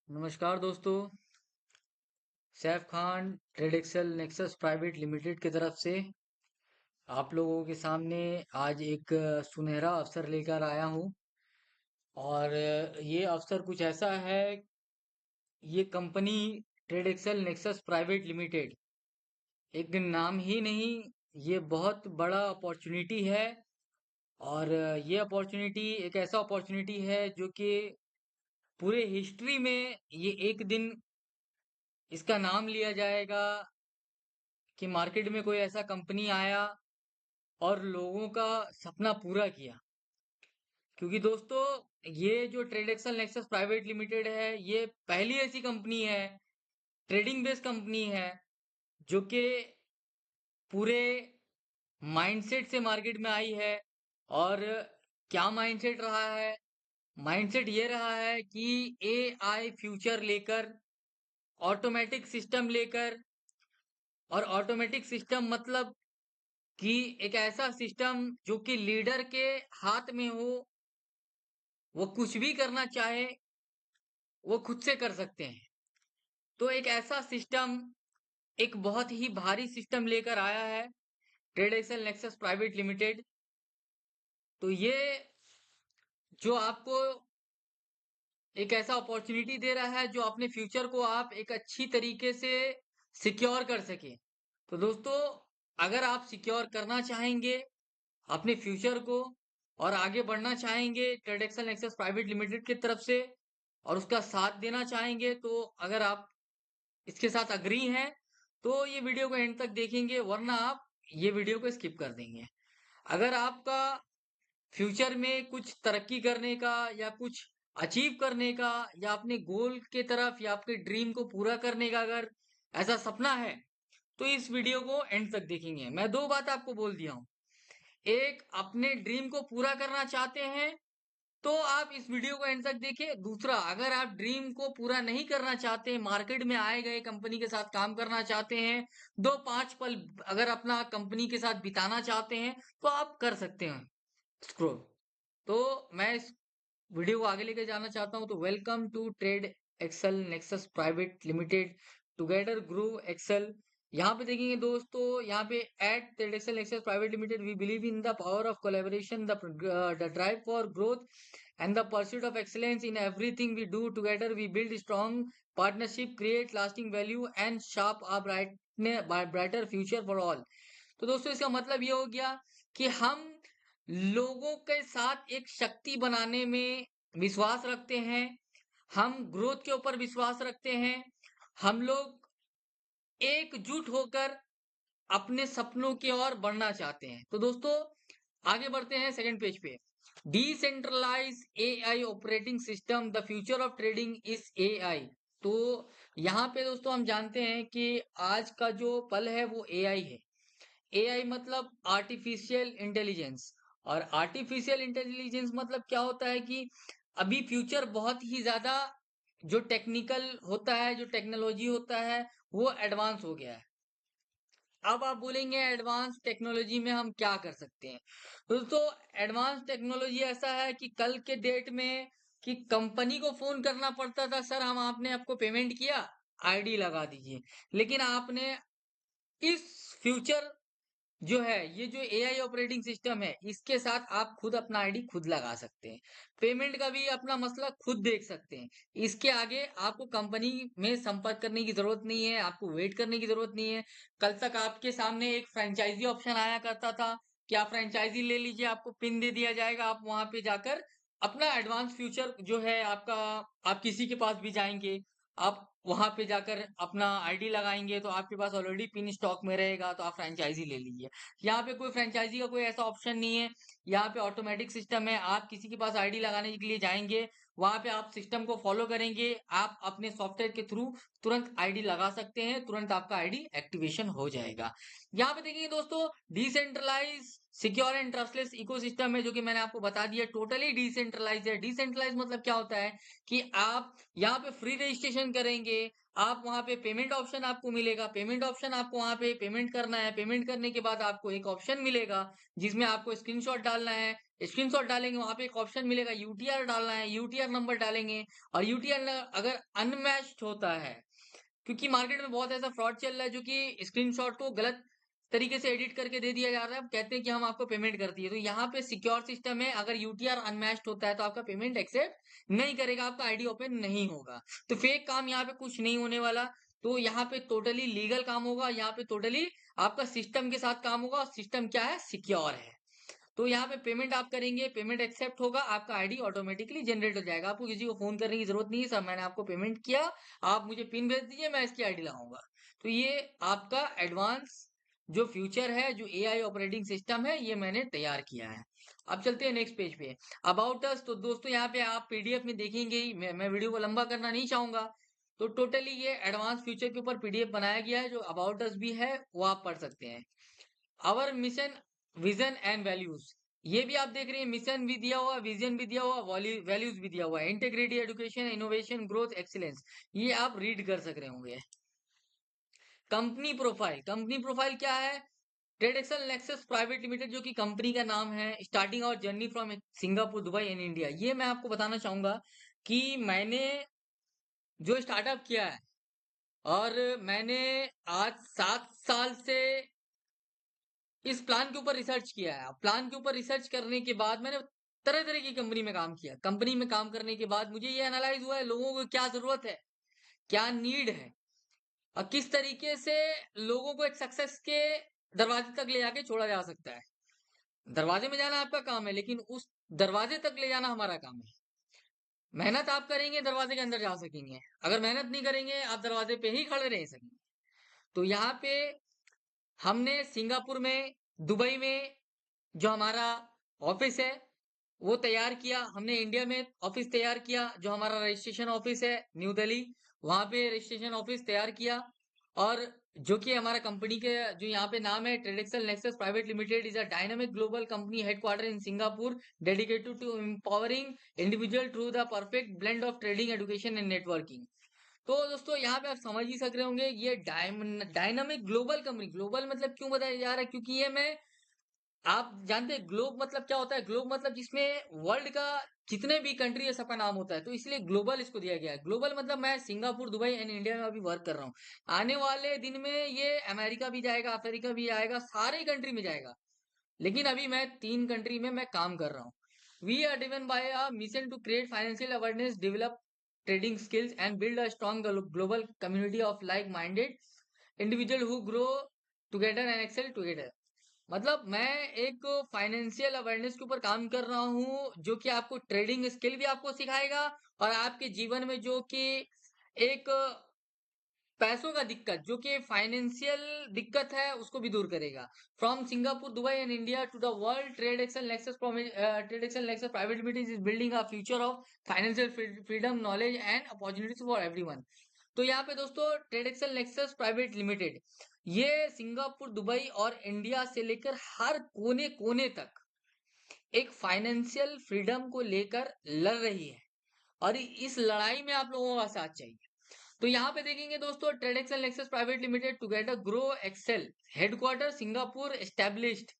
नमस्कार दोस्तों। Saif Khan Trade Excel nexus private Limited की तरफ से आप लोगों के सामने आज एक सुनहरा अवसर लेकर आया हूं। और ये अवसर कुछ ऐसा है। ये company Trade Excel nexus private Limited एक नाम ही नहीं, ये बहुत बड़ा अपॉर्चुनिटी है। और ये अपॉर्चुनिटी एक ऐसा अपॉर्चुनिटी है जो कि पूरे हिस्ट्री में ये एक दिन इसका नाम लिया जाएगा कि मार्केट में कोई ऐसा कंपनी आया और लोगों का सपना पूरा किया। क्योंकि दोस्तों, ये जो ट्रेडेक्सल नेक्सस प्राइवेट लिमिटेड है, ये पहली ऐसी कंपनी है, ट्रेडिंग बेस्ड कंपनी है, जो कि पूरे माइंडसेट से मार्केट में आई है। और क्या माइंडसेट रहा है? माइंडसेट ये रहा है कि एआई फ्यूचर लेकर, ऑटोमेटिक सिस्टम लेकर। और ऑटोमेटिक सिस्टम मतलब कि एक ऐसा सिस्टम जो कि लीडर के हाथ में हो, वो कुछ भी करना चाहे वो खुद से कर सकते हैं। तो एक ऐसा सिस्टम, एक बहुत ही भारी सिस्टम लेकर आया है Trade Excel nexus private Limited. तो ये जो आपको एक ऐसा अपॉर्चुनिटी दे रहा है जो अपने फ्यूचर को आप एक अच्छी तरीके से सिक्योर कर सके। तो दोस्तों, अगर आप सिक्योर करना चाहेंगे अपने फ्यूचर को और आगे बढ़ना चाहेंगे Trade Excel nexus private Limited की तरफ से, और उसका साथ देना चाहेंगे, तो अगर आप इसके साथ अग्री हैं तो ये वीडियो को एंड तक देखेंगे, वरना आप ये वीडियो को स्किप कर देंगे। अगर आपका फ्यूचर में कुछ तरक्की करने का या कुछ अचीव करने का या अपने गोल के तरफ या आपके ड्रीम को पूरा करने का अगर ऐसा सपना है, तो इस वीडियो को एंड तक देखेंगे। मैं दो बात आपको बोल दिया हूं। एक, अपने ड्रीम को पूरा करना चाहते हैं तो आप इस वीडियो को एंड तक देखिए। दूसरा, अगर आप ड्रीम को पूरा नहीं करना चाहते, मार्केट में आए गए कंपनी के साथ काम करना चाहते हैं, दो पांच पल अगर अपना कंपनी के साथ बिताना चाहते हैं, तो आप कर सकते हैं स्क्रॉल। तो मैं इस वीडियो को आगे लेके जाना चाहता हूं। तो welcome to Trade Excel nexus private Limited, together grow excel. यहाँ पे देखेंगे दोस्तों, यहाँ पे at Trade Excel nexus private Limited we believe in the power of collaboration, the drive for growth and the pursuit of excellence in everything we do. Together we build strong partnership, create lasting value and shape a brighter future for all. तो दोस्तों, इसका मतलब ये हो गया कि हम लोगों के साथ एक शक्ति बनाने में विश्वास रखते हैं, हम ग्रोथ के ऊपर विश्वास रखते हैं, हम लोग एकजुट होकर अपने सपनों की ओर बढ़ना चाहते हैं। तो दोस्तों, आगे बढ़ते हैं सेकंड पेज पे। Decentralise AI operating system, the future of trading is AI. तो यहाँ पे दोस्तों हम जानते हैं कि आज का जो पल है वो एआई है। एआई मतलब आर्टिफिशियल इंटेलिजेंस। और आर्टिफिशियल इंटेलिजेंस मतलब क्या होता है कि अभी फ्यूचर बहुत ही ज्यादा जो टेक्निकल होता है, जो टेक्नोलॉजी होता है, वो एडवांस हो गया है। अब आप बोलेंगे एडवांस टेक्नोलॉजी में हम क्या कर सकते हैं? दोस्तों, एडवांस टेक्नोलॉजी ऐसा है कि कल के डेट में कि कंपनी को फोन करना पड़ता था, सर हम आपने आपको पेमेंट किया, आईडी लगा दीजिए। लेकिन आपने इस फ्यूचर जो है, ये जो एआई ऑपरेटिंग सिस्टम है, इसके साथ आप खुद अपना आईडी खुद लगा सकते हैं, पेमेंट का भी अपना मसला खुद देख सकते हैं। इसके आगे आपको कंपनी में संपर्क करने की जरूरत नहीं है, आपको वेट करने की जरूरत नहीं है। कल तक आपके सामने एक फ्रेंचाइजी ऑप्शन आया करता था कि आप फ्रेंचाइजी ले लीजिए, आपको पिन दे दिया जाएगा, आप वहां पे जाकर अपना एडवांस फ्यूचर जो है आपका, आप किसी के पास भी जाएंगे, आप वहां पे जाकर अपना आईडी लगाएंगे तो आपके पास ऑलरेडी पिन स्टॉक में रहेगा, तो आप फ्रेंचाइजी ले लीजिए। यहाँ पे कोई फ्रेंचाइजी का कोई ऐसा ऑप्शन नहीं है। यहाँ पे ऑटोमेटिक सिस्टम है, आप किसी के पास आईडी लगाने के लिए जाएंगे, वहां पे आप सिस्टम को फॉलो करेंगे, आप अपने सॉफ्टवेयर के थ्रू तुरंत आईडी लगा सकते हैं, तुरंत आपका आईडी एक्टिवेशन हो जाएगा। यहाँ पे देखिए दोस्तों, decentralise secure and trustless ecosystem है, जो कि मैंने आपको बता दिया, टोटली डिसेंट्रलाइज है। डिसेंट्रलाइज मतलब क्या होता है कि आप यहाँ पे फ्री रजिस्ट्रेशन करेंगे, आप वहां पे पेमेंट ऑप्शन आपको मिलेगा, पेमेंट ऑप्शन आपको वहां पे पेमेंट करना है, पेमेंट करने के बाद आपको एक ऑप्शन मिलेगा जिसमें आपको स्क्रीनशॉट डालना है, स्क्रीनशॉट डालेंगे वहां पे एक ऑप्शन मिलेगा यूटीआर डालना है, यूटीआर नंबर डालेंगे और यूटीआर अगर अनमैच्ड होता है, क्योंकि मार्केट में बहुत ऐसा फ्रॉड चल रहा है जो कि स्क्रीनशॉट को गलत तरीके से एडिट करके दे दिया जा रहा है, कहते हैं कि हम आपको पेमेंट कर दिए। तो यहाँ पे सिक्योर सिस्टम है, अगर यूटीआर अनमैच्ड होता है तो आपका पेमेंट एक्सेप्ट नहीं करेगा, आपका आईडी ओपन नहीं होगा। तो फेक काम यहाँ पे कुछ नहीं होने वाला। तो यहाँ पे टोटली लीगल काम होगा, यहाँ पे टोटली आपका सिस्टम के साथ काम होगा, और सिस्टम क्या है, सिक्योर है। तो यहाँ पे पेमेंट आप करेंगे, पेमेंट एक्सेप्ट होगा, आपका आईडी ऑटोमेटिकली जनरेट हो जाएगा, आपको किसी को फोन करने की जरूरत नहीं है, सर मैंने आपको पेमेंट किया, आप मुझे पिन भेज दीजिए, मैं इसकी आईडी लगाऊंगा। तो ये आपका एडवांस जो फ्यूचर है, जो एआई ऑपरेटिंग सिस्टम है, ये मैंने तैयार किया है। अब चलते हैं नेक्स्ट पेज पे, अबाउट अस। तो दोस्तों यहाँ पे आप पीडीएफ में देखेंगे ही, मैं वीडियो को लंबा करना नहीं चाहूंगा। तो टोटली ये एडवांस फ्यूचर के ऊपर पीडीएफ बनाया गया है, जो अबाउट अस भी है वो आप पढ़ सकते हैं। Our mission, vision and values, ये भी आप देख रहे हैं, मिशन भी दिया हुआ, विजन भी दिया हुआ, वैल्यूज भी दिया हुआ है, integrity, education, innovation, growth, excellence, ये आप रीड कर सक रहे होंगे। कंपनी प्रोफाइल, कंपनी प्रोफाइल क्या है, ट्रेडेक्सल नेक्सस प्राइवेट लिमिटेड जो कि कंपनी का नाम है, starting our journey from Singapore, Dubai and India. ये मैं आपको बताना चाहूंगा कि मैंने जो स्टार्टअप किया है, और मैंने आज 7 साल से इस प्लान के ऊपर रिसर्च किया है। प्लान के ऊपर रिसर्च करने के बाद मैंने तरह तरह की कंपनी में काम किया, कंपनी में काम करने के बाद मुझे ये एनालाइज हुआ है लोगों को क्या जरूरत है, क्या नीड है, और किस तरीके से लोगों को एक सक्सेस के दरवाजे तक ले जाके छोड़ा जा सकता है। दरवाजे में जाना आपका काम है, लेकिन उस दरवाजे तक ले जाना हमारा काम है। मेहनत आप करेंगे दरवाजे के अंदर जा सकेंगे, अगर मेहनत नहीं करेंगे आप दरवाजे पे ही खड़े रह सकेंगे। तो यहाँ पे हमने सिंगापुर में, दुबई में जो हमारा ऑफिस है वो तैयार किया, हमने इंडिया में ऑफिस तैयार किया, जो हमारा रजिस्ट्रेशन ऑफिस है न्यू दिल्ली, वहां पे रजिस्ट्रेशन ऑफिस तैयार किया। और जो कि हमारा कंपनी के जो यहाँ पे नाम है, Tradexel Nexus private limited is a dynamic global company headquarter in Singapore, dedicated to empowering individual through the perfect blend of trading, education and networking. तो दोस्तों यहाँ पे आप समझ ही सक रहे होंगे, ये डायनामिक ग्लोबल कंपनी, ग्लोबल मतलब क्यों बताया जा रहा है, क्योंकि ये मैं, आप जानते हैं ग्लोब मतलब क्या होता है, ग्लोब मतलब जिसमें वर्ल्ड का जितने भी कंट्री है सबका नाम होता है, तो इसलिए ग्लोबल इसको दिया गया है। ग्लोबल मतलब मैं सिंगापुर, दुबई एंड इंडिया में अभी वर्क कर रहा हूँ, आने वाले दिन में ये अमेरिका भी जाएगा, अफ्रीका भी आएगा, सारे कंट्री में जाएगा, लेकिन अभी मैं 3 कंट्री में मैं काम कर रहा हूँ। We are driven by a mission to create financial awareness, develop trading skills and build a strong global community of like minded individual who grow together and excel together. मतलब मैं एक फाइनेंशियल अवेयरनेस के ऊपर काम कर रहा हूँ, जो कि आपको ट्रेडिंग स्किल भी आपको सिखाएगा, और आपके जीवन में जो कि एक पैसों का दिक्कत, जो कि फाइनेंशियल दिक्कत है, उसको भी दूर करेगा। From Singapore, Dubai and India to the world, Trade Excel nexus private limited is building a future of financial freedom, knowledge and opportunities for everyone. तो यहाँ पे दोस्तों Trade Excel nexus private Limited, ये सिंगापुर, दुबई और India से लेकर हर कोने कोने तक एक फाइनेंशियल फ्रीडम को लेकर लड़ रही है, और इस लड़ाई में आप लोगों का साथ चाहिए। तो यहाँ पे देखेंगे दोस्तों, Trade Excel nexus private Limited together grow excel, headquarter Singapore established,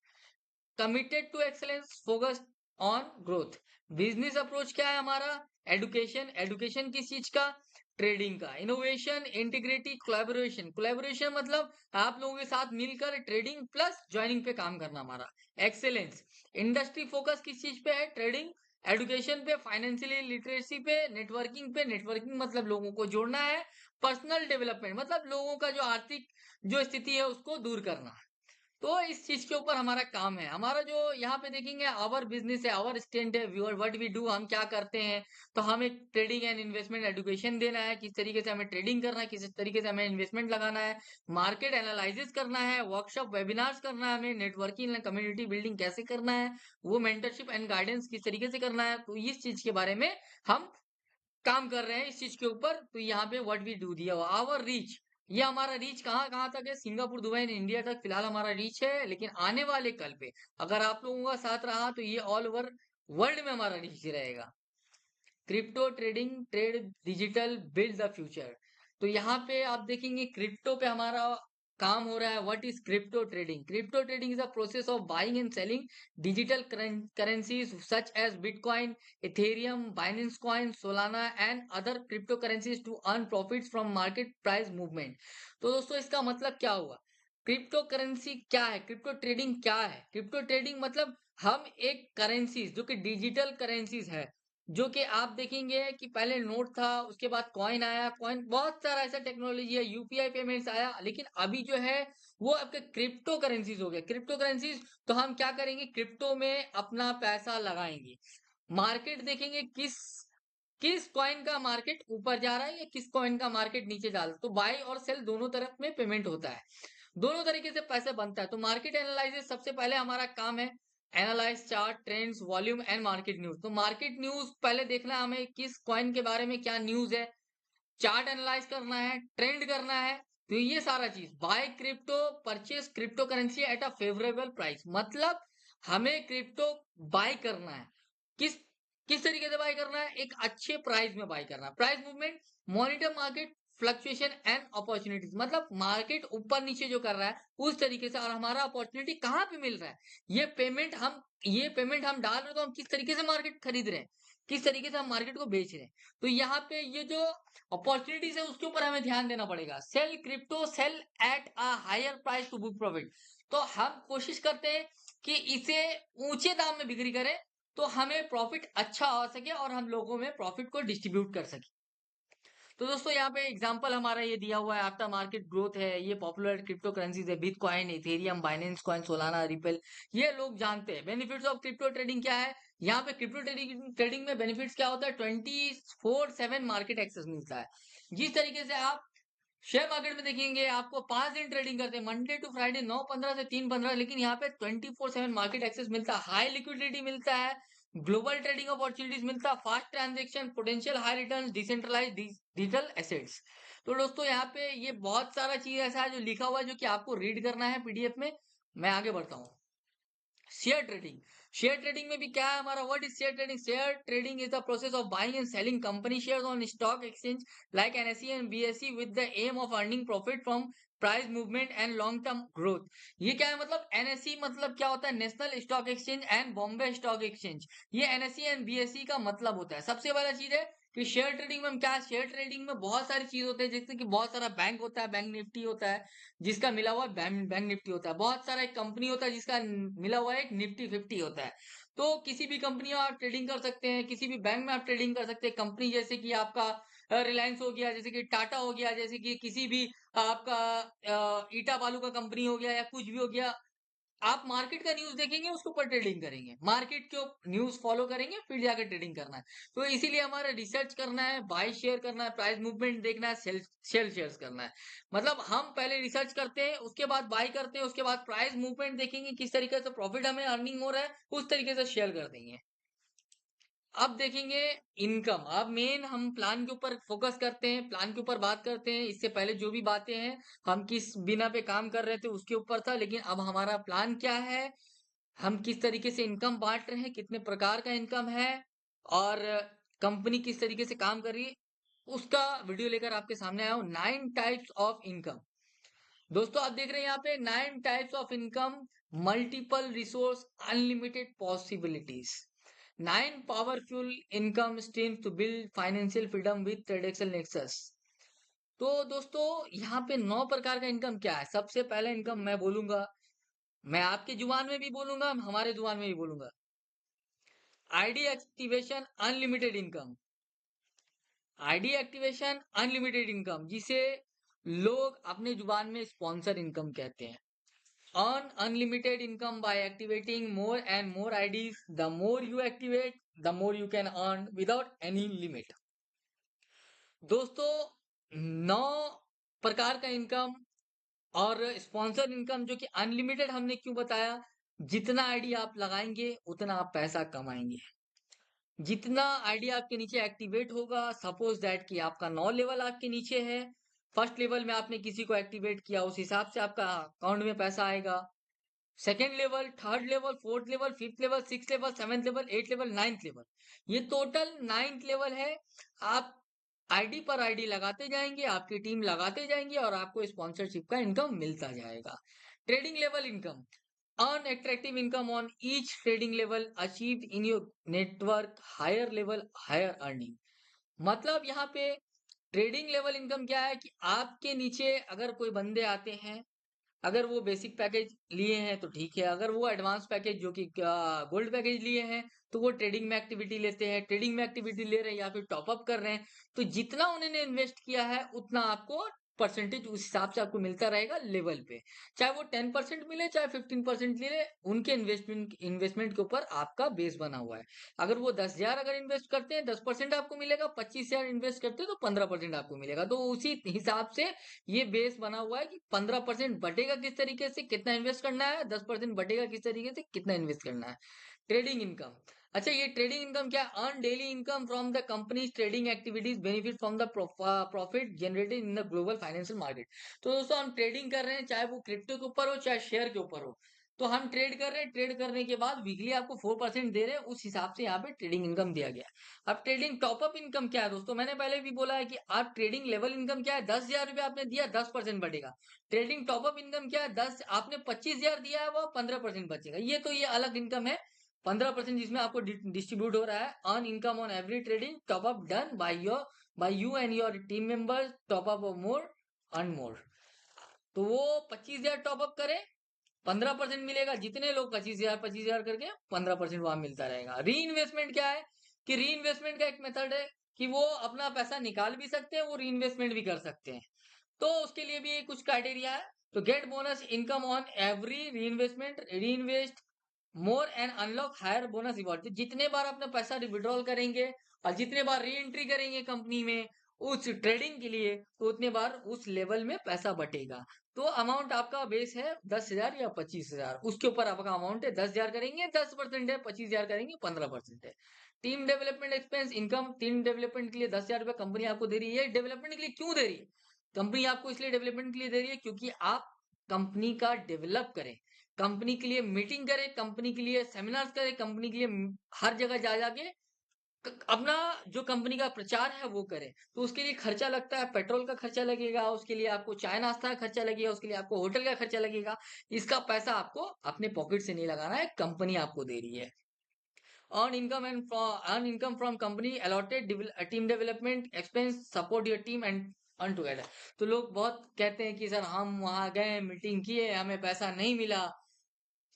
committed to excellence, focused on growth. Business approach क्या है हमारा, एडुकेशन, एडुकेशन किस चीज का, ट्रेडिंग का, इनोवेशन, इंटीग्रिटी, कोलैबोरेशन, कोलैबोरेशन मतलब आप लोगों के साथ मिलकर ट्रेडिंग प्लस ज्वाइनिंग पे काम करना हमारा, एक्सेलेंस, इंडस्ट्री फोकस किस चीज पे है, ट्रेडिंग, एडुकेशन पे, फाइनेंशियल लिटरेसी पे, नेटवर्किंग पे, नेटवर्किंग मतलब लोगों को जोड़ना है, पर्सनल डेवलपमेंट मतलब लोगों का जो आर्थिक जो स्थिति है उसको दूर करना। तो इस चीज के ऊपर हमारा काम है। हमारा जो यहाँ पे देखेंगे आवर बिजनेस है, आवर स्टैंड है, व्यूअर व्हाट वी डू, हम क्या करते हैं। तो हमें ट्रेडिंग एंड इन्वेस्टमेंट एजुकेशन देना है, किस तरीके से हमें ट्रेडिंग करना है, किस तरीके से हमें इन्वेस्टमेंट लगाना है, मार्केट एनालिसिस करना है, वर्कशॉप वेबिनार्स करना है, हमें नेटवर्किंग एंड कम्युनिटी बिल्डिंग कैसे करना है, वो मेंटरशिप एंड गाइडेंस किस तरीके से करना है। तो इस चीज के बारे में हम काम कर रहे हैं इस चीज के ऊपर। तो यहाँ पे व्हाट वी डू दिया हुआ, आवर रीच, ये हमारा रीच कहाँ कहाँ तक है, सिंगापुर, दुबई एंड इंडिया तक फिलहाल हमारा रीच है, लेकिन आने वाले कल पे अगर आप लोगों का साथ रहा तो ये ऑल ओवर वर्ल्ड में हमारा रीच रहेगा। Crypto trading, trade digital, build the future. तो यहाँ पे आप देखेंगे क्रिप्टो पे हमारा काम हो रहा है। What is crypto trading? Crypto trading is a process of buying and selling digital currencies such as Bitcoin, Ethereum, Binance coin, Solana and other crypto currencies to earn profits from market price movement. तो दोस्तों इसका मतलब क्या हुआ? Crypto currency क्या है? Crypto trading क्या है? क्रिप्टो ट्रेडिंग मतलब हम एक करेंसीज जो कि डिजिटल करेंसीज है, जो कि आप देखेंगे कि पहले नोट था, उसके बाद कॉइन आया, कॉइन बहुत सारा ऐसा टेक्नोलॉजी है, यूपीआई पेमेंट्स आया, लेकिन अभी जो है वो आपके क्रिप्टो करेंसीज हो गए। क्रिप्टो करेंसीज तो हम क्या करेंगे? क्रिप्टो में अपना पैसा लगाएंगे, मार्केट देखेंगे किस किस कॉइन का मार्केट ऊपर जा रहा है या किस कॉइन का मार्केट नीचे जा रहा है, तो बाय और सेल दोनों तरफ में पेमेंट होता है, दोनों तरीके से पैसे बनता है। तो मार्केट एनालिसिस सबसे पहले हमारा काम है, analyse chart, trends, volume and market news. तो मार्केट न्यूज पहले देखना है हमें, किस कॉइन के बारे में क्या न्यूज है, चार्ट एनालाइज करना है, ट्रेंड करना है। तो ये सारा चीज, buy crypto, purchase crypto currency at a favourable price, मतलब हमें क्रिप्टो बाय करना है। किस किस तरीके से बाय करना है? एक अच्छे प्राइस में बाय करना है। Price movement, monitor market fluctuation and opportunities, मतलब मार्केट ऊपर नीचे जो कर रहा है उस तरीके से, और हमारा अपॉर्चुनिटी कहाँ पे मिल रहा है, ये पेमेंट हम डाल रहे हैं, तो हम किस तरीके से मार्केट खरीद रहे हैं, किस तरीके से हम मार्केट को बेच रहे हैं। तो यहाँ पे ये जो अपॉर्चुनिटीज है उसके ऊपर हमें ध्यान देना पड़ेगा। Sell crypto, sell at a higher price to book profit. तो हम कोशिश करते हैं कि इसे ऊंचे दाम में बिक्री करें, तो हमें प्रॉफिट अच्छा आ सके और हम लोगों में प्रॉफिट को डिस्ट्रीब्यूट कर सके। तो दोस्तों यहाँ पे एग्जांपल हमारा ये दिया हुआ है, आफ्टर मार्केट ग्रोथ है, ये पॉपुलर क्रिप्टो करेंसीज है, bitcoin, Ethereum, Binance coin, Solana, ripple, ये लोग जानते हैं। बेनिफिट्स ऑफ क्रिप्टो ट्रेडिंग क्या है? यहाँ पे क्रिप्टो ट्रेडिंग में बेनिफिट्स क्या होता है? 24/7 मार्केट एक्सेस मिलता है। जिस तरीके से आप शेयर मार्केट में देखेंगे आपको 5 दिन ट्रेडिंग करते हैं, मंडे टू फ्राइडे 9:15 से 3:15, लेकिन यहाँ पे 24/7 मार्केट एक्सेस मिलता है, हाई लिक्विडिटी मिलता है, ग्लोबल ट्रेडिंग अपॉर्चुनिटीज मिलता है, fast transaction, potential high return, decentralise digital assets. तो दोस्तों यहाँ पे ये बहुत सारा चीज ऐसा है जो लिखा हुआ है, जो कि आपको रीड करना है पीडीएफ में। मैं आगे बढ़ता हूँ। शेयर ट्रेडिंग, शेयर ट्रेडिंग में भी क्या है हमारा? What is share trading? Share trading is the process of buying and selling company shares on stock exchange like NSE and BSE with the aim of earning profit from price movement and long term growth. ये क्या है? मतलब NSE मतलब क्या होता है? National Stock Exchange and Bombay Stock Exchange, ये NSE and BSE का मतलब होता है। सबसे पहला चीज है कि शेयर ट्रेडिंग में हम क्या, शेयर ट्रेडिंग में बहुत सारी चीज होते हैं, जैसे कि बहुत सारा बैंक होता है, बैंक निफ्टी होता है जिसका मिला हुआ बैंक निफ्टी होता है, बहुत सारा एक कंपनी होता है जिसका मिला हुआ एक निफ्टी 50 होता है। तो किसी भी कंपनी में आप ट्रेडिंग कर सकते हैं, किसी भी बैंक में आप ट्रेडिंग कर सकते हैं। कंपनी जैसे कि आपका रिलायंस हो गया, जैसे कि टाटा हो गया, जैसे कि किसी भी आपका ईटा बालू का कंपनी हो गया या कुछ भी हो गया, आप मार्केट का न्यूज देखेंगे उसके ऊपर ट्रेडिंग करेंगे, मार्केट के न्यूज फॉलो करेंगे फिर जाकर ट्रेडिंग करना है। तो इसीलिए हमारा रिसर्च करना है, बाय शेयर करना है, प्राइस मूवमेंट देखना है, सेल शेयर्स करना है। मतलब हम पहले रिसर्च करते हैं, उसके बाद बाय करते हैं, उसके बाद प्राइस मूवमेंट देखेंगे, किस तरीके से प्रॉफिट हमें अर्निंग हो रहा है, उस तरीके से शेयर कर देंगे। अब देखेंगे इनकम। अब मेन हम प्लान के ऊपर फोकस करते हैं, प्लान के ऊपर बात करते हैं। इससे पहले जो भी बातें हैं हम किस बिना पे काम कर रहे थे उसके ऊपर था, लेकिन अब हमारा प्लान क्या है, हम किस तरीके से इनकम बांट रहे हैं, कितने प्रकार का इनकम है, और कंपनी किस तरीके से काम कर रही है, उसका वीडियो लेकर आपके सामने आया हूँ। 9 टाइप्स ऑफ इनकम। दोस्तों आप देख रहे हैं यहाँ पे 9 types of income, multiple resource, unlimited possibilities, 9 powerful income streams to build financial freedom with traditional Nexus. तो दोस्तों यहाँ पे 9 प्रकार का इनकम क्या है? सबसे पहला इनकम मैं बोलूंगा, मैं आपके जुबान में भी बोलूंगा, हमारे जुबान में भी बोलूंगा, ID activation unlimited income. ID activation unlimited income, जिसे लोग अपने जुबान में स्पॉन्सर इनकम कहते हैं। Earn unlimited income by activating more and more IDs, the more you activate the more you can earn without any limit. दोस्तों 9 प्रकार का इनकम और स्पॉन्सर इनकम जो कि अनलिमिटेड हमने क्यों बताया? जितना आईडी आप लगाएंगे उतना आप पैसा कमाएंगे। जितना आईडी आपके नीचे एक्टिवेट होगा, सपोज दैट कि आपका 9 लेवल आपके नीचे है, फर्स्ट लेवल में आपने किसी को एक्टिवेट किया, उस हिसाब से आपका अकाउंट में पैसा आएगा। Second level, third level, fourth level, fifth level, six level, seventh level, eight level, ninth level, ये टोटल 9th लेवल है। आप आईडी पर आईडी लगाते जाएंगे, आपकी टीम लगाते जाएंगे और आपको स्पॉन्सरशिप का इनकम मिलता जाएगा। Trading level income, earn attractive income on each trading level achieved in your network, higher level higher earning। मतलब यहाँ पे ट्रेडिंग लेवल इनकम क्या है कि आपके नीचे अगर कोई बंदे आते हैं, अगर वो बेसिक पैकेज लिए हैं तो ठीक है, अगर वो एडवांस पैकेज जो कि गोल्ड पैकेज लिए हैं तो वो ट्रेडिंग में एक्टिविटी लेते हैं, ट्रेडिंग में एक्टिविटी ले रहे हैं या फिर टॉप अप कर रहे हैं, तो जितना उन्होंने इन्वेस्ट किया है उतना आपको परसेंटेज उस हिसाब से आपको मिलता रहेगा लेवल पे। चाहे वो 10% मिले चाहे 15% मिले, उनके इन्वेस्टमेंट इन्वेस्टमेंट के ऊपर आपका बेस बना हुआ है। अगर वो 10,000 अगर इन्वेस्ट करते हैं 10% आपको मिलेगा, 25,000 इन्वेस्ट करते हैं तो 15% आपको मिलेगा। तो उसी हिसाब से ये बेस बना हुआ है कि 15% बटेगा किस तरीके से, कितना इन्वेस्ट करना है, 10% बटेगा किस तरीके से, कितना इन्वेस्ट करना है। ट्रेडिंग इनकम, अच्छा ये ट्रेडिंग इनकम क्या, earn daily income from the companies trading activities, benefit from the profit generated in the global financial market. तो दोस्तों हम ट्रेडिंग कर रहे हैं, चाहे वो क्रिप्टो के ऊपर हो चाहे शेयर के ऊपर हो, तो हम ट्रेड कर रहे हैं, ट्रेड करने के बाद वीकली आपको 4% दे रहे हैं, उस हिसाब से यहाँ पे ट्रेडिंग इनकम दिया गया है। अब ट्रेडिंग टॉपअप इनकम क्या है दोस्तों, मैंने पहले भी बोला है कि आप ट्रेडिंग लेवल इनकम क्या है, 10,000 रुपया आपने दिया 10% बढ़ेगा। ट्रेडिंग टॉपअप इनकम क्या है, 10 आपने 25,000 दिया है वो 15% बचेगा। ये अलग इनकम है, 15% जिसमें आपको डिस्ट्रीब्यूट हो रहा है। Earn income on every trading top up done by you and your team members, top up more earn more. तो वो 25,000 टॉपअप करे, 15% मिलेगा, जितने लोग 25,000 करके 15% वहां मिलता रहेगा। री इन्वेस्टमेंट क्या है कि री इन्वेस्टमेंट का एक मेथड है कि वो अपना पैसा निकाल भी सकते हैं, वो री इन्वेस्टमेंट भी कर सकते हैं। तो उसके लिए भी कुछ क्राइटेरिया है। तो get bonus income on every reinvestment, reinvest more and unlock higher bonus reward. तो जितने बार अपना पैसा विड्रॉल करेंगे और जितने बार री एंट्री करेंगे कंपनी में उस ट्रेडिंग के लिए, तो उतने बार उस लेवल में पैसा बटेगा। तो अमाउंट आपका बेस है 10,000 या 25,000, उसके ऊपर आपका अमाउंट है। 10,000 करेंगे 10% है, 25,000 करेंगे 15% है। Team development expense income, team development के लिए 10,000 रुपया कंपनी आपको दे रही है। डेवलपमेंट के लिए क्यों दे रही है कंपनी आपको, इसलिए डेवलपमेंट के लिए दे रही है क्योंकि आप कंपनी का डेवलप करें, कंपनी के लिए मीटिंग करें, कंपनी के लिए सेमिनार्स करें, कंपनी के लिए हर जगह जा जाके अपना जो कंपनी का प्रचार है वो करें। तो उसके लिए खर्चा लगता है, पेट्रोल का खर्चा लगेगा, उसके लिए आपको चाय नाश्ता का खर्चा लगेगा, उसके लिए आपको होटल का खर्चा लगेगा। इसका पैसा आपको अपने पॉकेट से नहीं लगाना है, कंपनी आपको दे रही है। earn income from company allotted team development expense, support your team and earn together। तो लोग बहुत कहते हैं कि सर हम वहां गए मीटिंग किए हमें पैसा नहीं मिला,